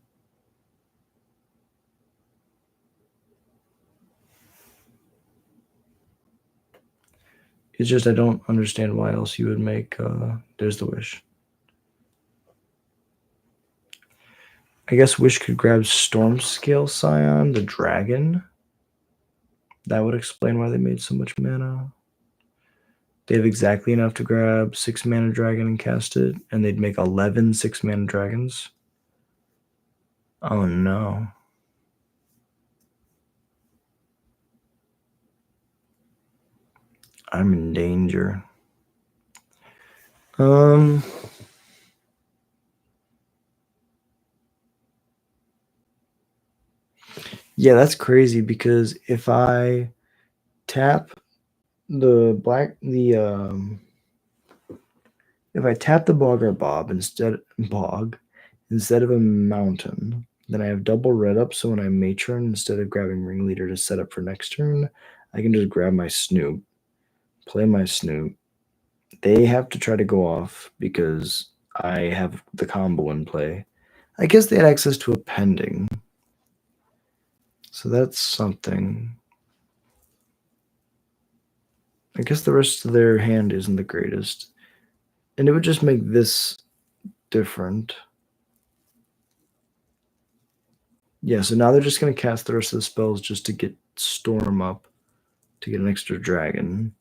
It's just I don't understand why else you would make there's the Wish. I guess Wish could grab Stormscale Scion, the dragon. That would explain why they made so much mana. They have exactly enough to grab 6 mana dragon and cast it, and they'd make 11 6 mana dragons. Oh no. I'm in danger. Yeah, that's crazy because if I tap the if I tap the Bog or Bob instead of a mountain, then I have double red up, so when I matron, instead of grabbing Ringleader to set up for next turn, I can just grab my Snoop, play my Snoop. They have to try to go off because I have the combo in play. I guess they had access to a pending. So that's something. I guess the rest of their hand isn't the greatest. And it would just make this different. Yeah, so now they're just going to cast the rest of the spells just to get Storm up, to get an extra dragon.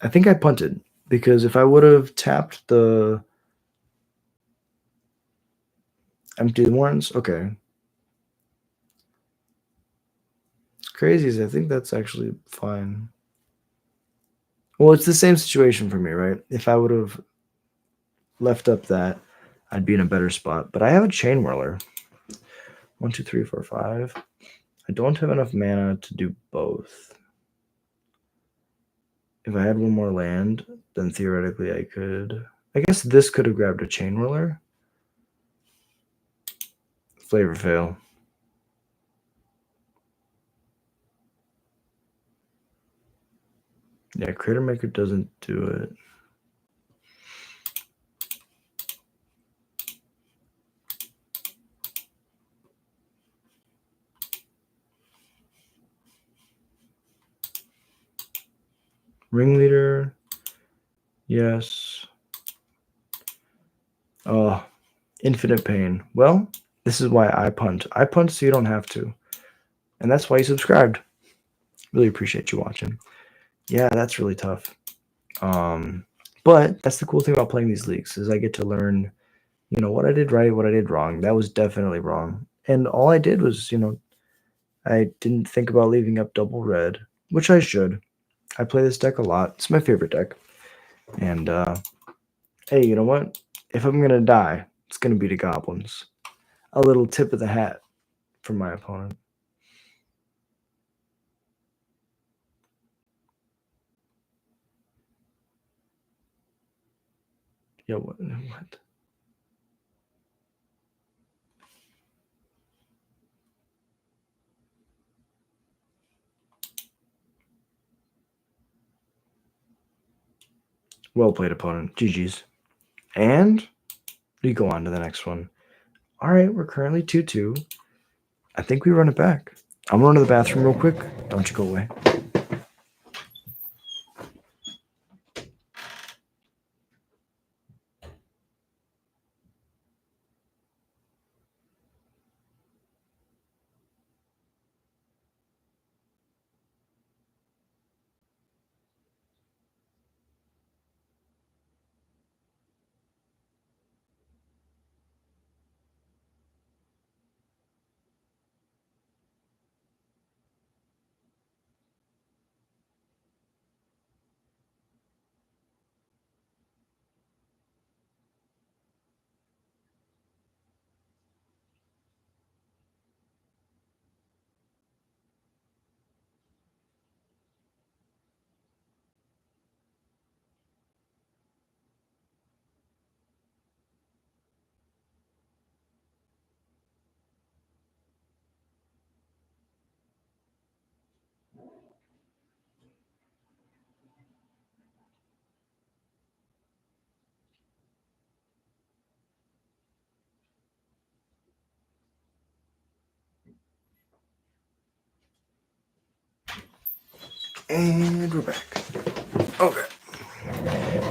I think I punted, because if I would have tapped the empty ones, okay. It's crazy as I think that's actually fine. Well, it's the same situation for me, right? If I would have left up that, I'd be in a better spot. But I have a Chain Whirler. 1, 2, 3, 4, 5. I don't have enough mana to do both. If I had one more land, then theoretically I could. I guess this could have grabbed a Chain Whirler. Flavor fail. Yeah, Crater Maker doesn't do it. Ringleader. Yes. Oh, infinite pain. Well, this is why I punt. I punt so you don't have to. And that's why you subscribed. Really appreciate you watching. Yeah, that's really tough. But that's the cool thing about playing these leagues is I get to learn, what I did right, what I did wrong. That was definitely wrong. And all I did was, I didn't think about leaving up double red, which I should. I play this deck a lot. It's my favorite deck. And hey, you know what? If I'm gonna die, it's gonna be to goblins. A little tip of the hat from my opponent. Yeah, what? Well played, opponent. GG's. And we go on to the next one. All right, we're currently 2-2. I think we run it back. I'm going to the bathroom real quick. Don't you go away. And we're back. Okay.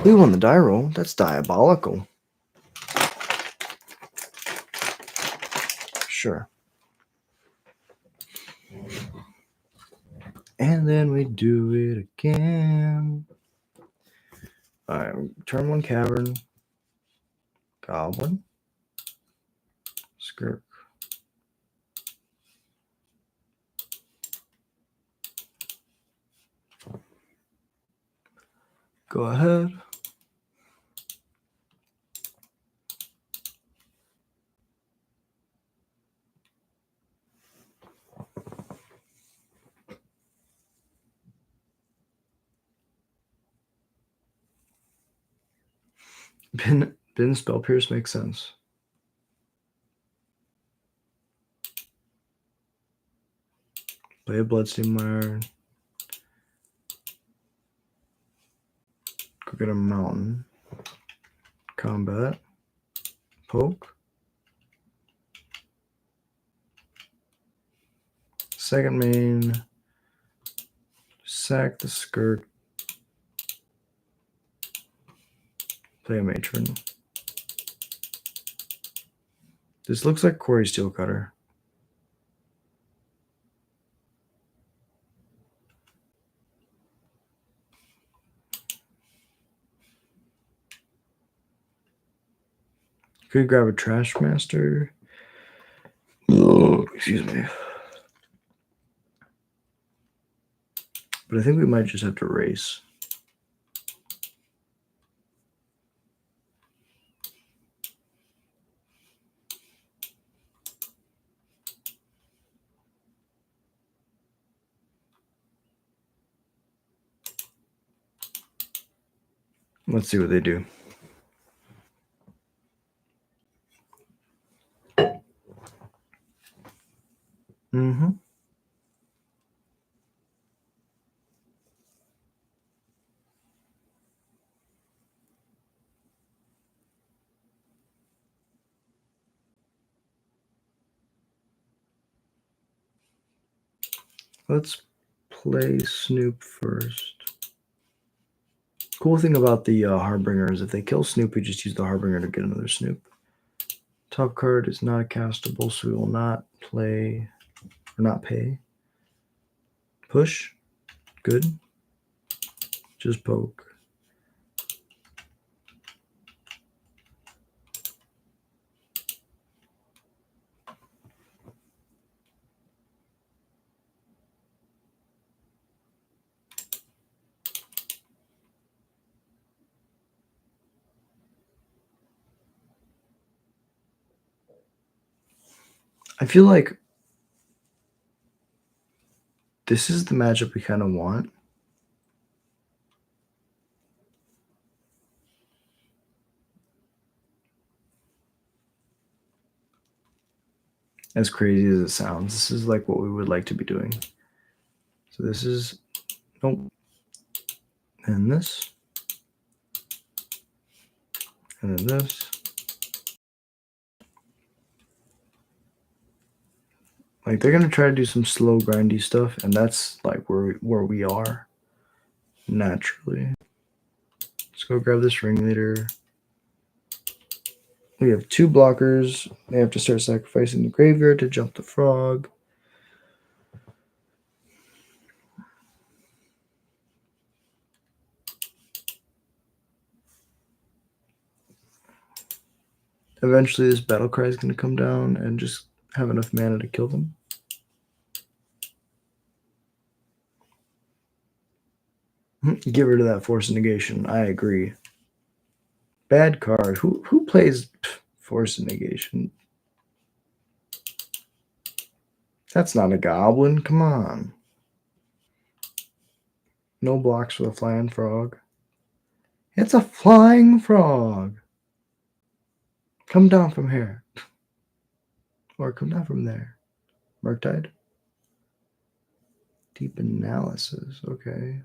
We won the die roll. That's diabolical. Sure. And then we do it again. All right. Turn 1 cavern. Goblin. Skirk. Go ahead. Bin spell pierce makes sense. Play a Bloodstained Mire. Go get a mountain. Combat. Poke. Second main. Sack the skirt. Play a matron. This looks like Quarry Steelcutter. Could grab a Trash Master. Oh, excuse me. But I think we might just have to race. Let's see what they do. Mm-hmm. Let's play Snoop first. Cool thing about the Harbinger is if they kill Snoop, we just use the Harbinger to get another Snoop. Top card is not castable, so we will not play or not pay. Push. Good. Just poke. I feel like this is the matchup we kind of want. As crazy as it sounds, this is like what we would like to be doing. So this is, nope. And this. And then this. Like they're gonna try to do some slow grindy stuff, and that's like where we are naturally. Let's go grab this ringleader. We have 2 blockers. They have to start sacrificing the graveyard to jump the frog. Eventually, this battle cry is going to come down and just have enough mana to kill them. Get rid of that force of negation. I agree. Bad card. Who plays force of negation? That's not a goblin. Come on. No blocks for the flying frog. It's a flying frog. Come down from here. Or come down from there. Murktide. Deep analysis. Okay.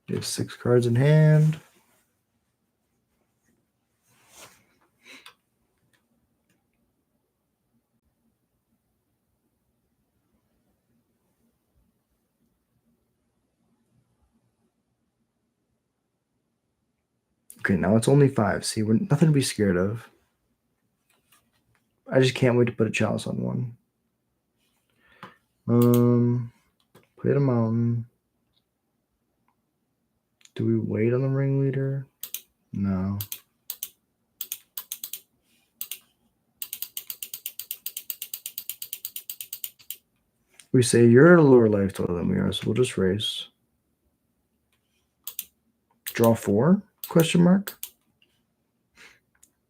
You have 6 cards in hand. Okay, now it's only 5. See, we're nothing to be scared of. I just can't wait to put a chalice on one. Put a mountain. Do we wait on the ringleader? No. We say you're at a lower life total than we are, so we'll just race. Draw 4? Question mark.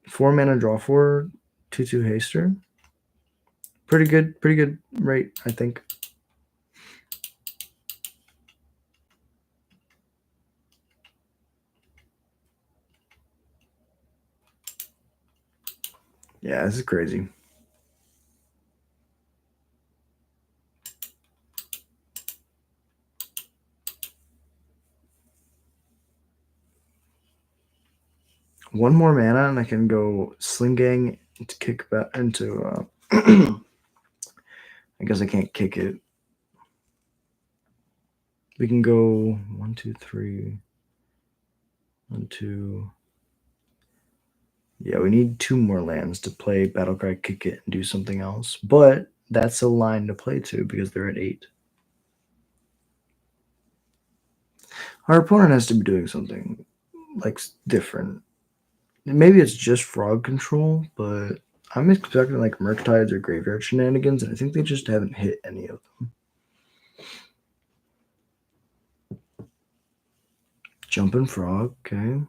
4 mana, draw 4, 2/2 haster. Pretty good rate, I think. Yeah, this is crazy. One more mana and I can go Sling Gang to kick back into I guess I can't kick it. We can go 1, 2, 3. 1, 2. Yeah, we need 2 more lands to play Battlecry, kick it, and do something else. But that's a line to play to because they're at 8. Our opponent has to be doing something like different. Maybe it's just frog control, but I'm expecting like Murktides or Graveyard shenanigans, and I think they just haven't hit any of them. Jumping frog, okay.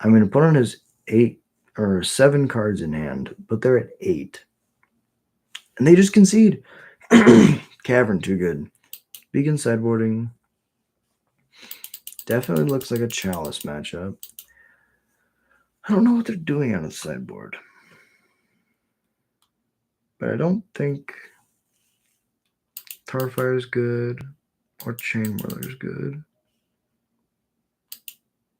I mean, opponent has 8 or 7 cards in hand, but they're at 8. And they just concede. Cavern, too good. Beacon sideboarding. Definitely looks like a chalice matchup. I don't know what they're doing on the sideboard. But I don't think Tarfire is good or Chain Whirler is good.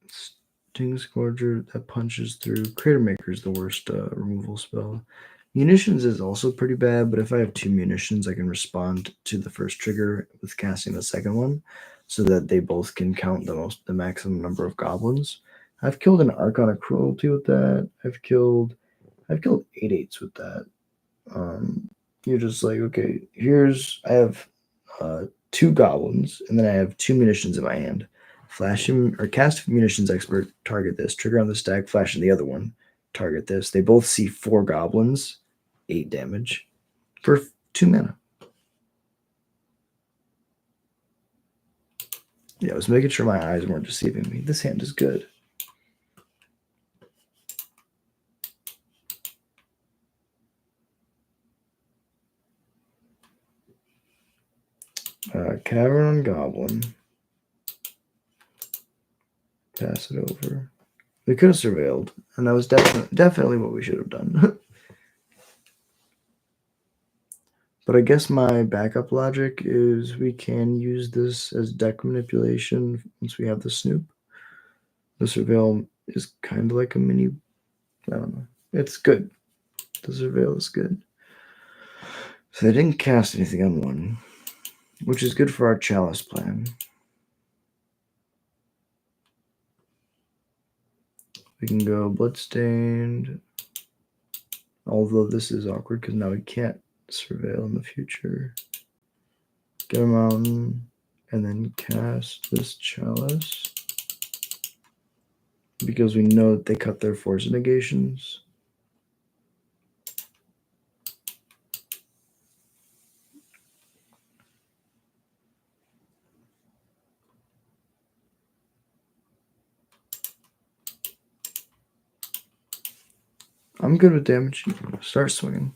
Sting Scourger that punches through. Crater Maker is the worst removal spell. Munitions is also pretty bad, but if I have 2 munitions, I can respond to the first trigger with casting the second one, so that they both can count the maximum number of goblins. I've killed an Archon of Cruelty with that. I've killed 8/8s with that. You're just like, okay, I have 2 goblins, and then I have 2 munitions in my hand. Flash him or cast Munitions Expert, target this, trigger on the stack, flash in the other one, target this. They both see 4 goblins, 8 damage for 2 mana. Yeah, I was making sure my eyes weren't deceiving me. This hand is good. Cavern on Goblin. Pass it over. We could have surveilled, and that was definitely what we should have done. But I guess my backup logic is we can use this as deck manipulation once we have the Snoop. The Surveil is kind of like a mini, I don't know. It's good. The Surveil is good. So they didn't cast anything on one, which is good for our Chalice plan. We can go Bloodstained, although this is awkward because now we can't Surveil in the future. Get a Mountain, and then cast this Chalice. Because we know that they cut their force negations. I'm good with damage. Start swinging.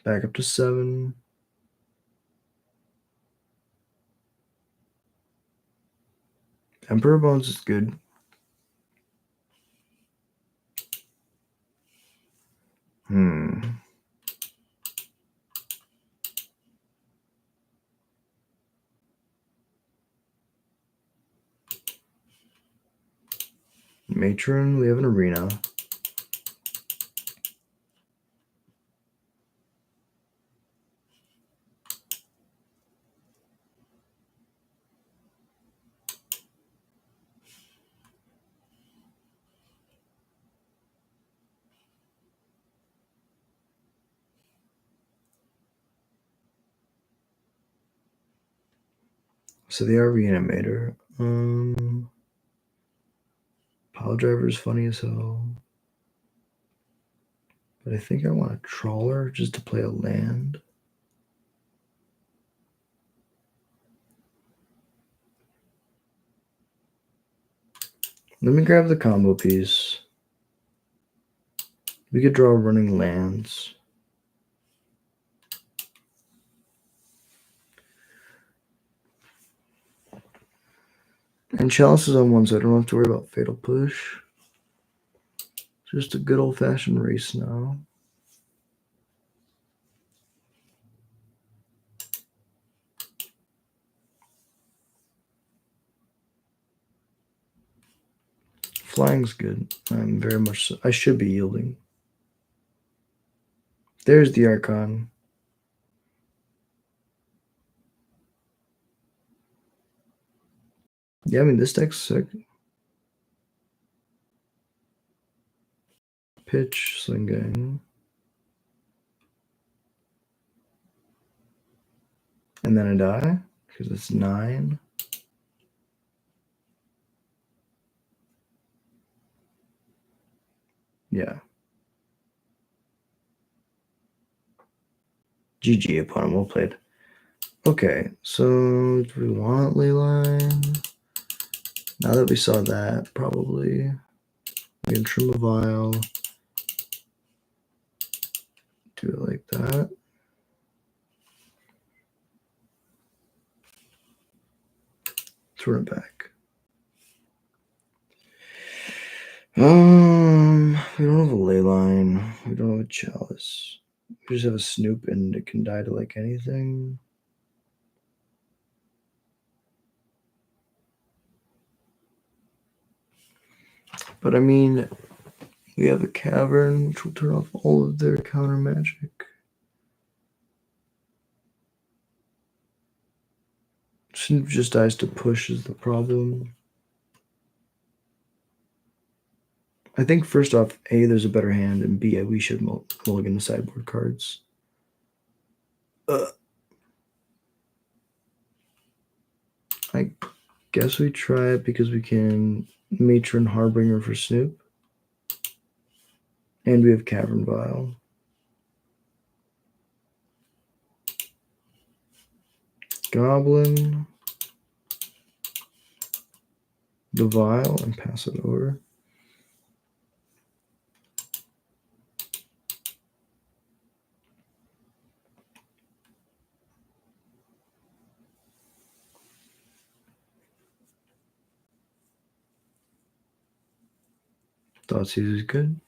Back up to 7. Emperor Bones is good. Matron, we have an Arena. So they are Reanimator. Pile Driver is funny as hell. But I think I want a Trawler just to play a land. Let me grab the combo piece. We could draw running lands. And Chalice is on one, so I don't have to worry about Fatal Push. Just a good old-fashioned race now. Flying's good. I'm very much so. I should be yielding. There's the Archon. Yeah, I mean, this deck's sick. Pitch, Sling Gang. And then I die, because it's 9. Yeah. GG, opponent, well played. Okay, so do we want Leyline? Now that we saw that, probably. We can trim a vial. Do it like that. Let's run it back. We don't have a Leyline. We don't have a Chalice. We just have a Snoop and it can die to like anything. But I mean, we have a Cavern, which will turn off all of their counter magic. Snoop just dies to push is the problem. I think first off, A, there's a better hand, and B, we should mulligan the sideboard cards. I guess we try it because we can Matron Harbinger for Snoop. And we have Cavern Vial. Goblin. The Vial and pass it over. Thoughtseize is good.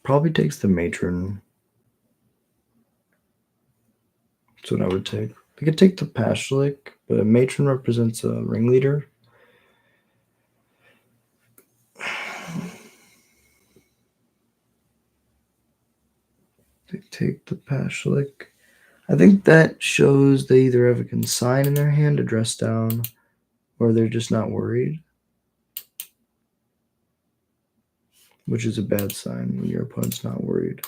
Probably takes the matron. That's what I would take. They could take the Pashlik, but a matron represents a ringleader. They take the Pashlik. I think that shows they either have a consign in their hand to dress down, or they're just not worried. Which is a bad sign when your opponent's not worried.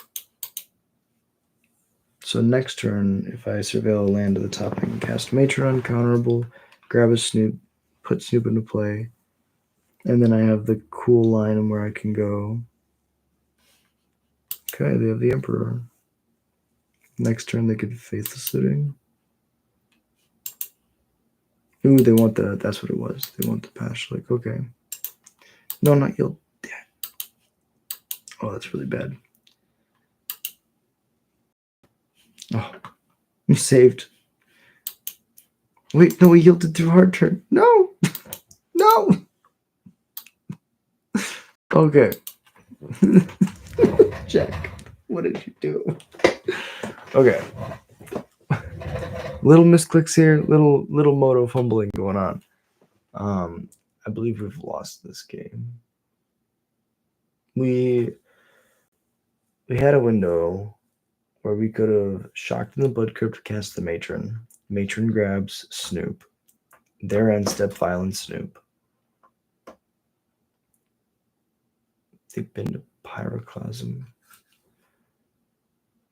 So next turn, if I surveil a land to the top, I can cast Matron uncounterable, grab a Snoop, put Snoop into play, and then I have the cool line where I can go. Okay, they have the Emperor. Next turn, they could Faithless Suiting. Ooh, they want the, that's what it was. They want the Pashlik. Okay. No, not Yield. Oh, that's really bad. Oh, I'm saved. Wait, no, we yielded through hard turn. No! No! Okay. Jack, what did you do? Okay. Little misclicks here, little moto fumbling going on. I believe we've lost this game. We had a window where we could have shocked in the Blood Crypt to cast the Matron. Matron grabs Snoop. Their end step violent Snoop. They've been to Pyroclasm.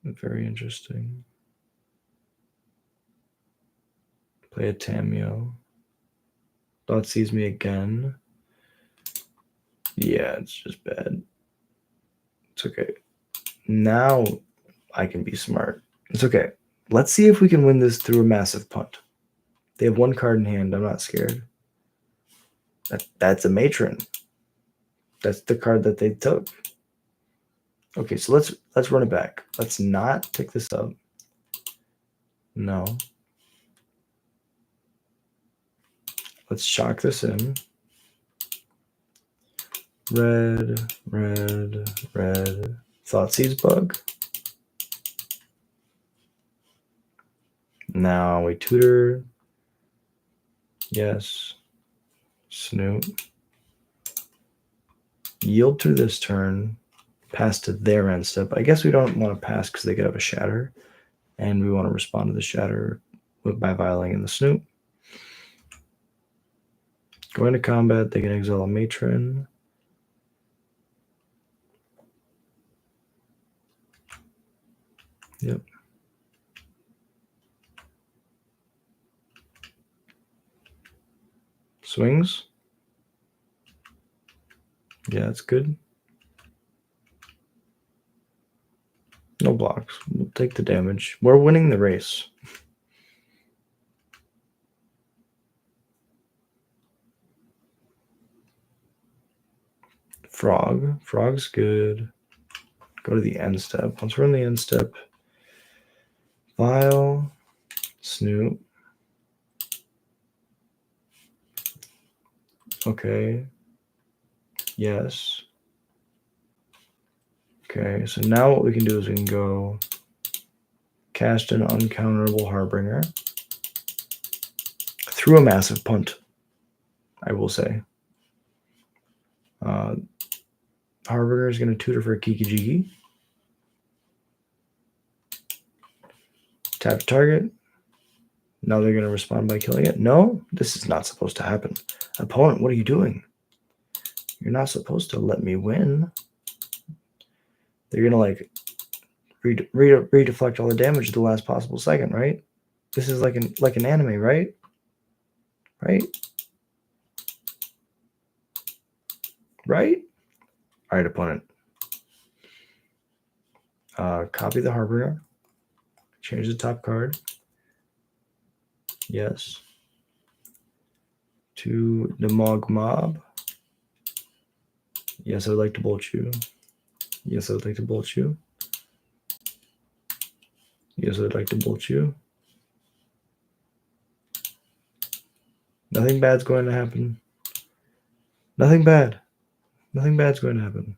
Very interesting. Play a Tamio. Thought sees me again. Yeah, it's just bad. It's okay. Now I can be smart. It's okay. Let's see if we can win this through a massive punt. They have one card in hand. I'm not scared. That's a Matron. That's the card that they took. Okay, so let's run it back. Let's not pick this up. No. Let's shock this in. Red, red, red. Thoughtseize bug. Now we tutor. Yes. Snoop. Yield through this turn. Pass to their end step. I guess we don't want to pass because they could have a shatter. And we want to respond to the shatter by violating the Snoop. Go into combat. They can exile a Matron. Yep. Swings. Yeah, that's good. No blocks. We'll take the damage. We're winning the race. Frog. Frog's good. Go to the end step. Once we're in the end step, Vile, Snoop. Okay. Yes. Okay, so now what we can do is we can go cast an uncounterable Harbinger through a massive punt, I will say. Harbinger is going to tutor for a Kiki-Jiki. Tap target. Now they're going to respond by killing it. No, this is not supposed to happen. Opponent, what are you doing? You're not supposed to let me win. They're going to like redeflect all the damage at the last possible second, right? This is like an anime, right? Right? Right? All right, opponent. Copy the Harbinger. Change the top card. Yes. To the Mog Mob. Yes, I would like to bolt you. Yes, I would like to bolt you. Yes, I would like to bolt you. Nothing bad's going to happen. Nothing bad. Nothing bad's going to happen.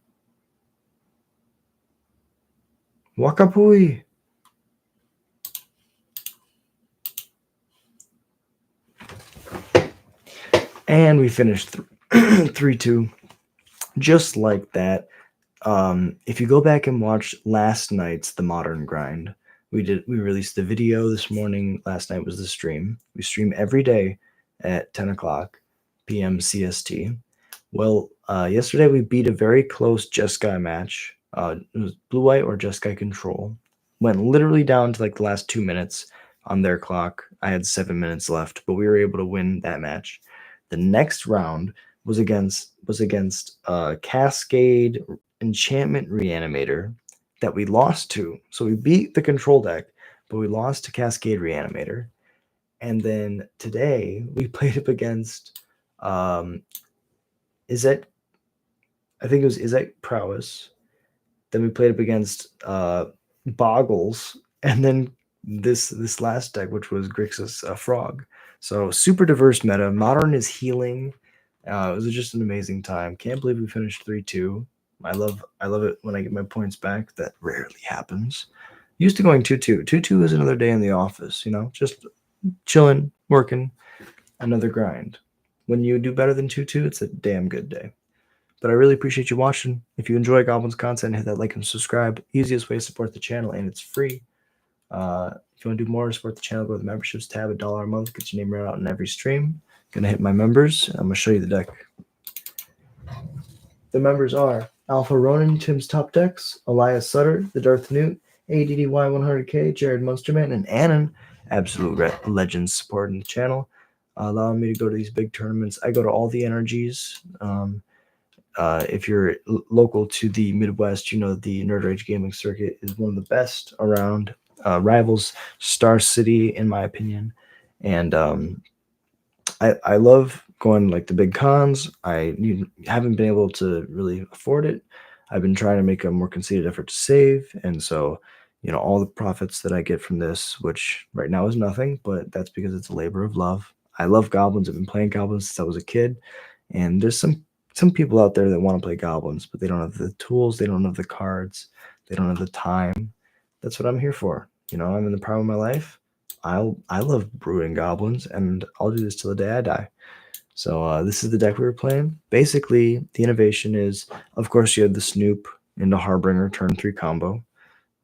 Wakapui. And we finished 3-2. Just like that. If you go back and watch last night's The Modern Grind, we released the video this morning. Last night was the stream. We stream every day at 10 o'clock p.m. CST. Well, yesterday we beat a very close Jeskai match. It was Blue White or Jeskai Control. Went literally down to like the last 2 minutes on their clock. I had 7 minutes left, but we were able to win that match. The next round was against Cascade Enchantment Reanimator that we lost to. So we beat the control deck, but we lost to Cascade Reanimator. And then today we played up against Izet. I think it was Izet Prowess. Then we played up against Boggles, and then this last deck, which was Grixis Frog. So super diverse meta. Modern is healing. It was just an amazing time. Can't believe we finished 3-2. I love it when I get my points back. That rarely happens. Used to going 2-2. 2-2 is another day in the office, just chilling, working, another grind. When you do better than 2-2, it's a damn good day. But I really appreciate you watching. If you enjoy Goblins content, hit that like and subscribe. Easiest way to support the channel, and it's free. If you want to do more, support the channel, go to the memberships tab, $1 a month, gets your name read out in every stream. Gonna hit my members. I'm gonna show you the deck. The members are Alpha Ronin, Tim's Top Decks, Elias Sutter, the Darth Newt, ADDY100K, Jared Munsterman, and Annan, absolute legends supporting the channel, allowing me to go to these big tournaments. I go to all the energies. If you're local to the Midwest, you know the Nerd Rage gaming circuit is one of the best around. Rivals Star City, in my opinion. And I love going like the big cons. I haven't been able to really afford it. I've been trying to make a more concerted effort to save. And so, all the profits that I get from this, which right now is nothing, but that's because it's a labor of love. I love goblins. I've been playing goblins since I was a kid. And there's some people out there that want to play goblins, but they don't have the tools, they don't have the cards, they don't have the time. That's what I'm here for. I'm in the prime of my life. I love brewing goblins, and I'll do this till the day I die. So this is the deck we were playing. Basically, the innovation is, of course, you have the Snoop into Harbinger turn 3 combo.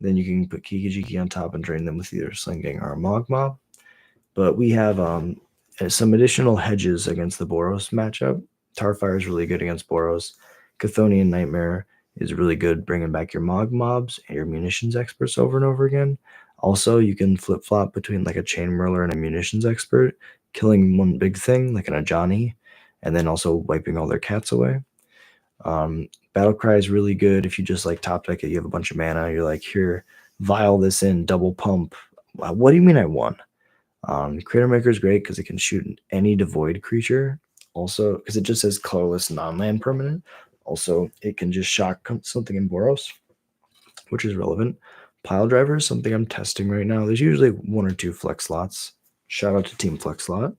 Then you can put Kiki-Jiki on top and drain them with either Sling Gang or a Mog Mob. But we have some additional hedges against the Boros matchup. Tarfire is really good against Boros. Chthonian Nightmare is really good bringing back your Mog Mobs and your Munitions Experts over and over again. Also, you can flip-flop between like a Chain Whirler and a Munitions Expert, killing one big thing like an Ajani, and then also wiping all their cats away. Battlecry is really good if you just like top deck it, you have a bunch of mana, you're like, here, vial this in, double pump. What do you mean I won? Creator Maker is great because it can shoot any devoid creature. Also, because it just says colorless non-land permanent. Also, it can just shock something in Boros, which is relevant. Pile Driver is something I'm testing right now. There's usually 1 or 2 flex slots. Shout out to Team Flex Slot.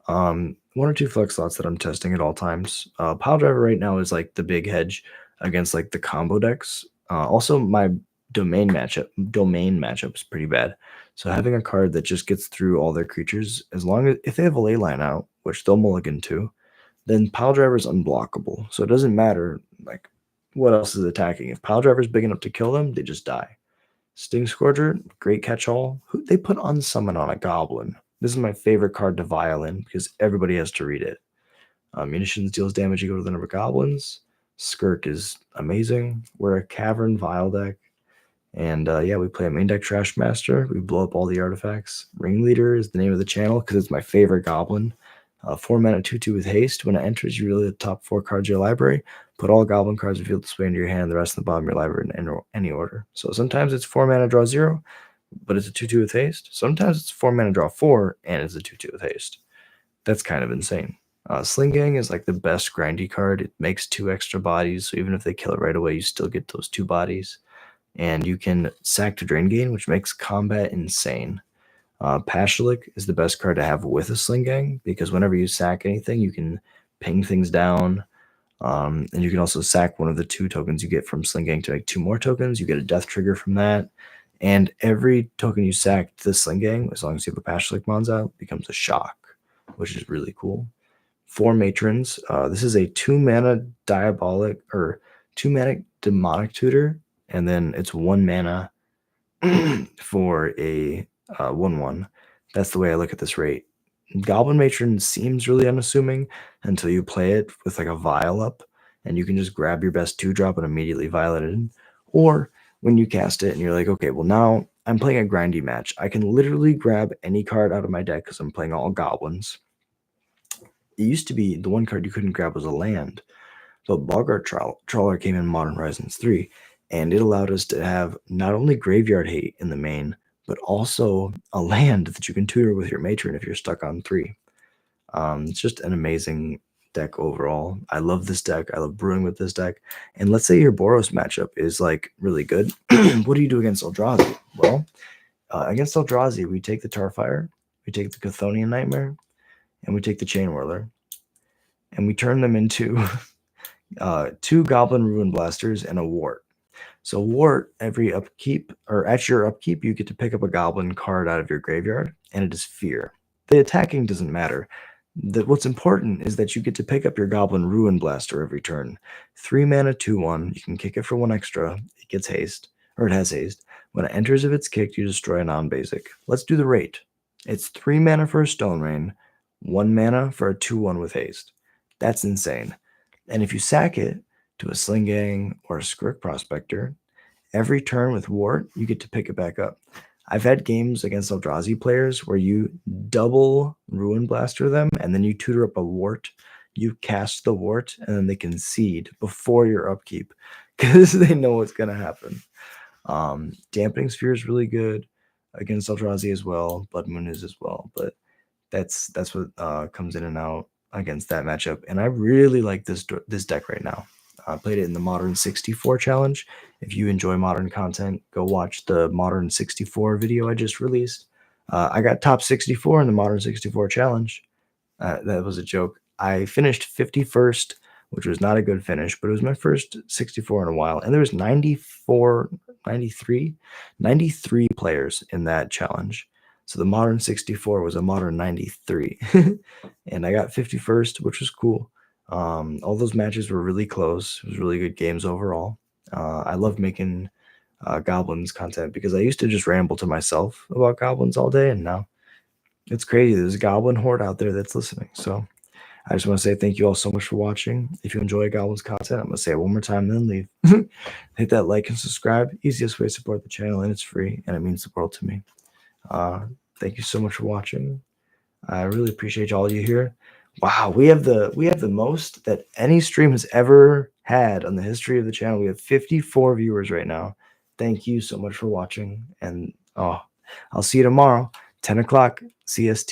1 or 2 flex slots that I'm testing at all times. Pile Driver right now is like the big hedge against like the combo decks. Also, my domain matchup is pretty bad. So having a card that just gets through all their creatures, as long as if they have a ley line out, which they'll mulligan to, then Pile Driver is unblockable. So it doesn't matter like what else is attacking. If Pile Driver is big enough to kill them, they just die. Sting Scourger, great catch-all. They put Unsummon on a Goblin. This is my favorite card to violin because everybody has to read it. Munitions deals damage equal to the number of goblins. Skirk is amazing. We're a Cavern Vial deck. And yeah, we play a main deck Trash Master. We blow up all the artifacts. Ringleader is the name of the channel because it's my favorite goblin. 4 mana 2/2 with haste. When it enters, you reveal the top 4 cards of your library. Put all goblin cards revealed this way into your hand, the rest in the bottom of your library in any order. So sometimes it's 4 mana draw 0, but it's a 2/2 with haste. Sometimes it's 4 mana draw 4, and it's a 2/2 with haste. That's kind of insane. Sling Gang is like the best grindy card. It makes 2 extra bodies, so even if they kill it right away, you still get those 2 bodies. And you can sack to drain gain, which makes combat insane. Pashulik is the best card to have with a Sling Gang because whenever you sack anything, you can ping things down. And you can also sack one of the 2 tokens you get from Sling Gang to make 2 more tokens. You get a death trigger from that. And every token you sack to the Sling Gang, as long as you have a Passion Lake Mons out, becomes a shock, which is really cool. 4 matrons. This is a 2-mana diabolic or 2-mana demonic tutor, and then it's 1 mana for a 1/1. That's the way I look at this rate. Goblin Matron seems really unassuming until you play it with like a vial up, and you can just grab your best 2-drop and immediately vial it in. Or when you cast it and you're like, okay, well now I'm playing a grindy match. I can literally grab any card out of my deck because I'm playing all goblins. It used to be the one card you couldn't grab was a land, but Boggart Trawler came in Modern Horizons 3, and it allowed us to have not only Graveyard Hate in the main, but also a land that you can tutor with your matron if you're stuck on 3. It's just an amazing deck overall. I love this deck. I love brewing with this deck. And let's say your Boros matchup is like really good. What do you do against Eldrazi? Well, against Eldrazi, we take the Tarfire, we take the Chthonian Nightmare, and we take the Chain Whirler, and we turn them into 2 Goblin Ruin Blasters and a Wart. So Wart, every upkeep, or at your upkeep, you get to pick up a Goblin card out of your graveyard, and it is Fear. The attacking doesn't matter. What's important is that you get to pick up your Goblin Ruin Blaster every turn. 3 mana, 2/1. You can kick it for 1 extra. It gets haste, or it has haste. When it enters, if it's kicked, you destroy a non-basic. Let's do the rate. It's 3 mana for a Stone Rain, 1 mana for a 2/1 with haste. That's insane. And if you sack it to a Sling Gang or a Skirk Prospector, every turn with Wart, you get to pick it back up. I've had games against Eldrazi players where you double Ruin Blaster them, and then you tutor up a Wart, you cast the Wart, and then they concede before your upkeep because they know what's going to happen. Dampening Sphere is really good against Eldrazi as well. Blood Moon is as well, but that's what comes in and out against that matchup. And I really like this deck right now. I played it in the Modern 64 challenge. If you enjoy modern content, go watch the Modern 64 video I just released. I got top 64 in the Modern 64 challenge. That was a joke. I finished 51st, which was not a good finish, but it was my first 64 in a while. And there was 93 players in that challenge. So the Modern 64 was a Modern 93. And I got 51st, which was cool. All those matches were really close. It was really good games overall. I love making Goblins content because I used to just ramble to myself about Goblins all day, and now it's crazy. There's a Goblin horde out there that's listening. So I just want to say thank you all so much for watching. If you enjoy Goblins content, I'm going to say it one more time, then leave. Hit that like and subscribe. Easiest way to support the channel, and it's free, and it means the world to me. Thank you so much for watching. I really appreciate all you here. Wow, we have the most that any stream has ever had on the history of the channel. We have 54 viewers right now. Thank you so much for watching, and I'll see you tomorrow, 10 o'clock CST.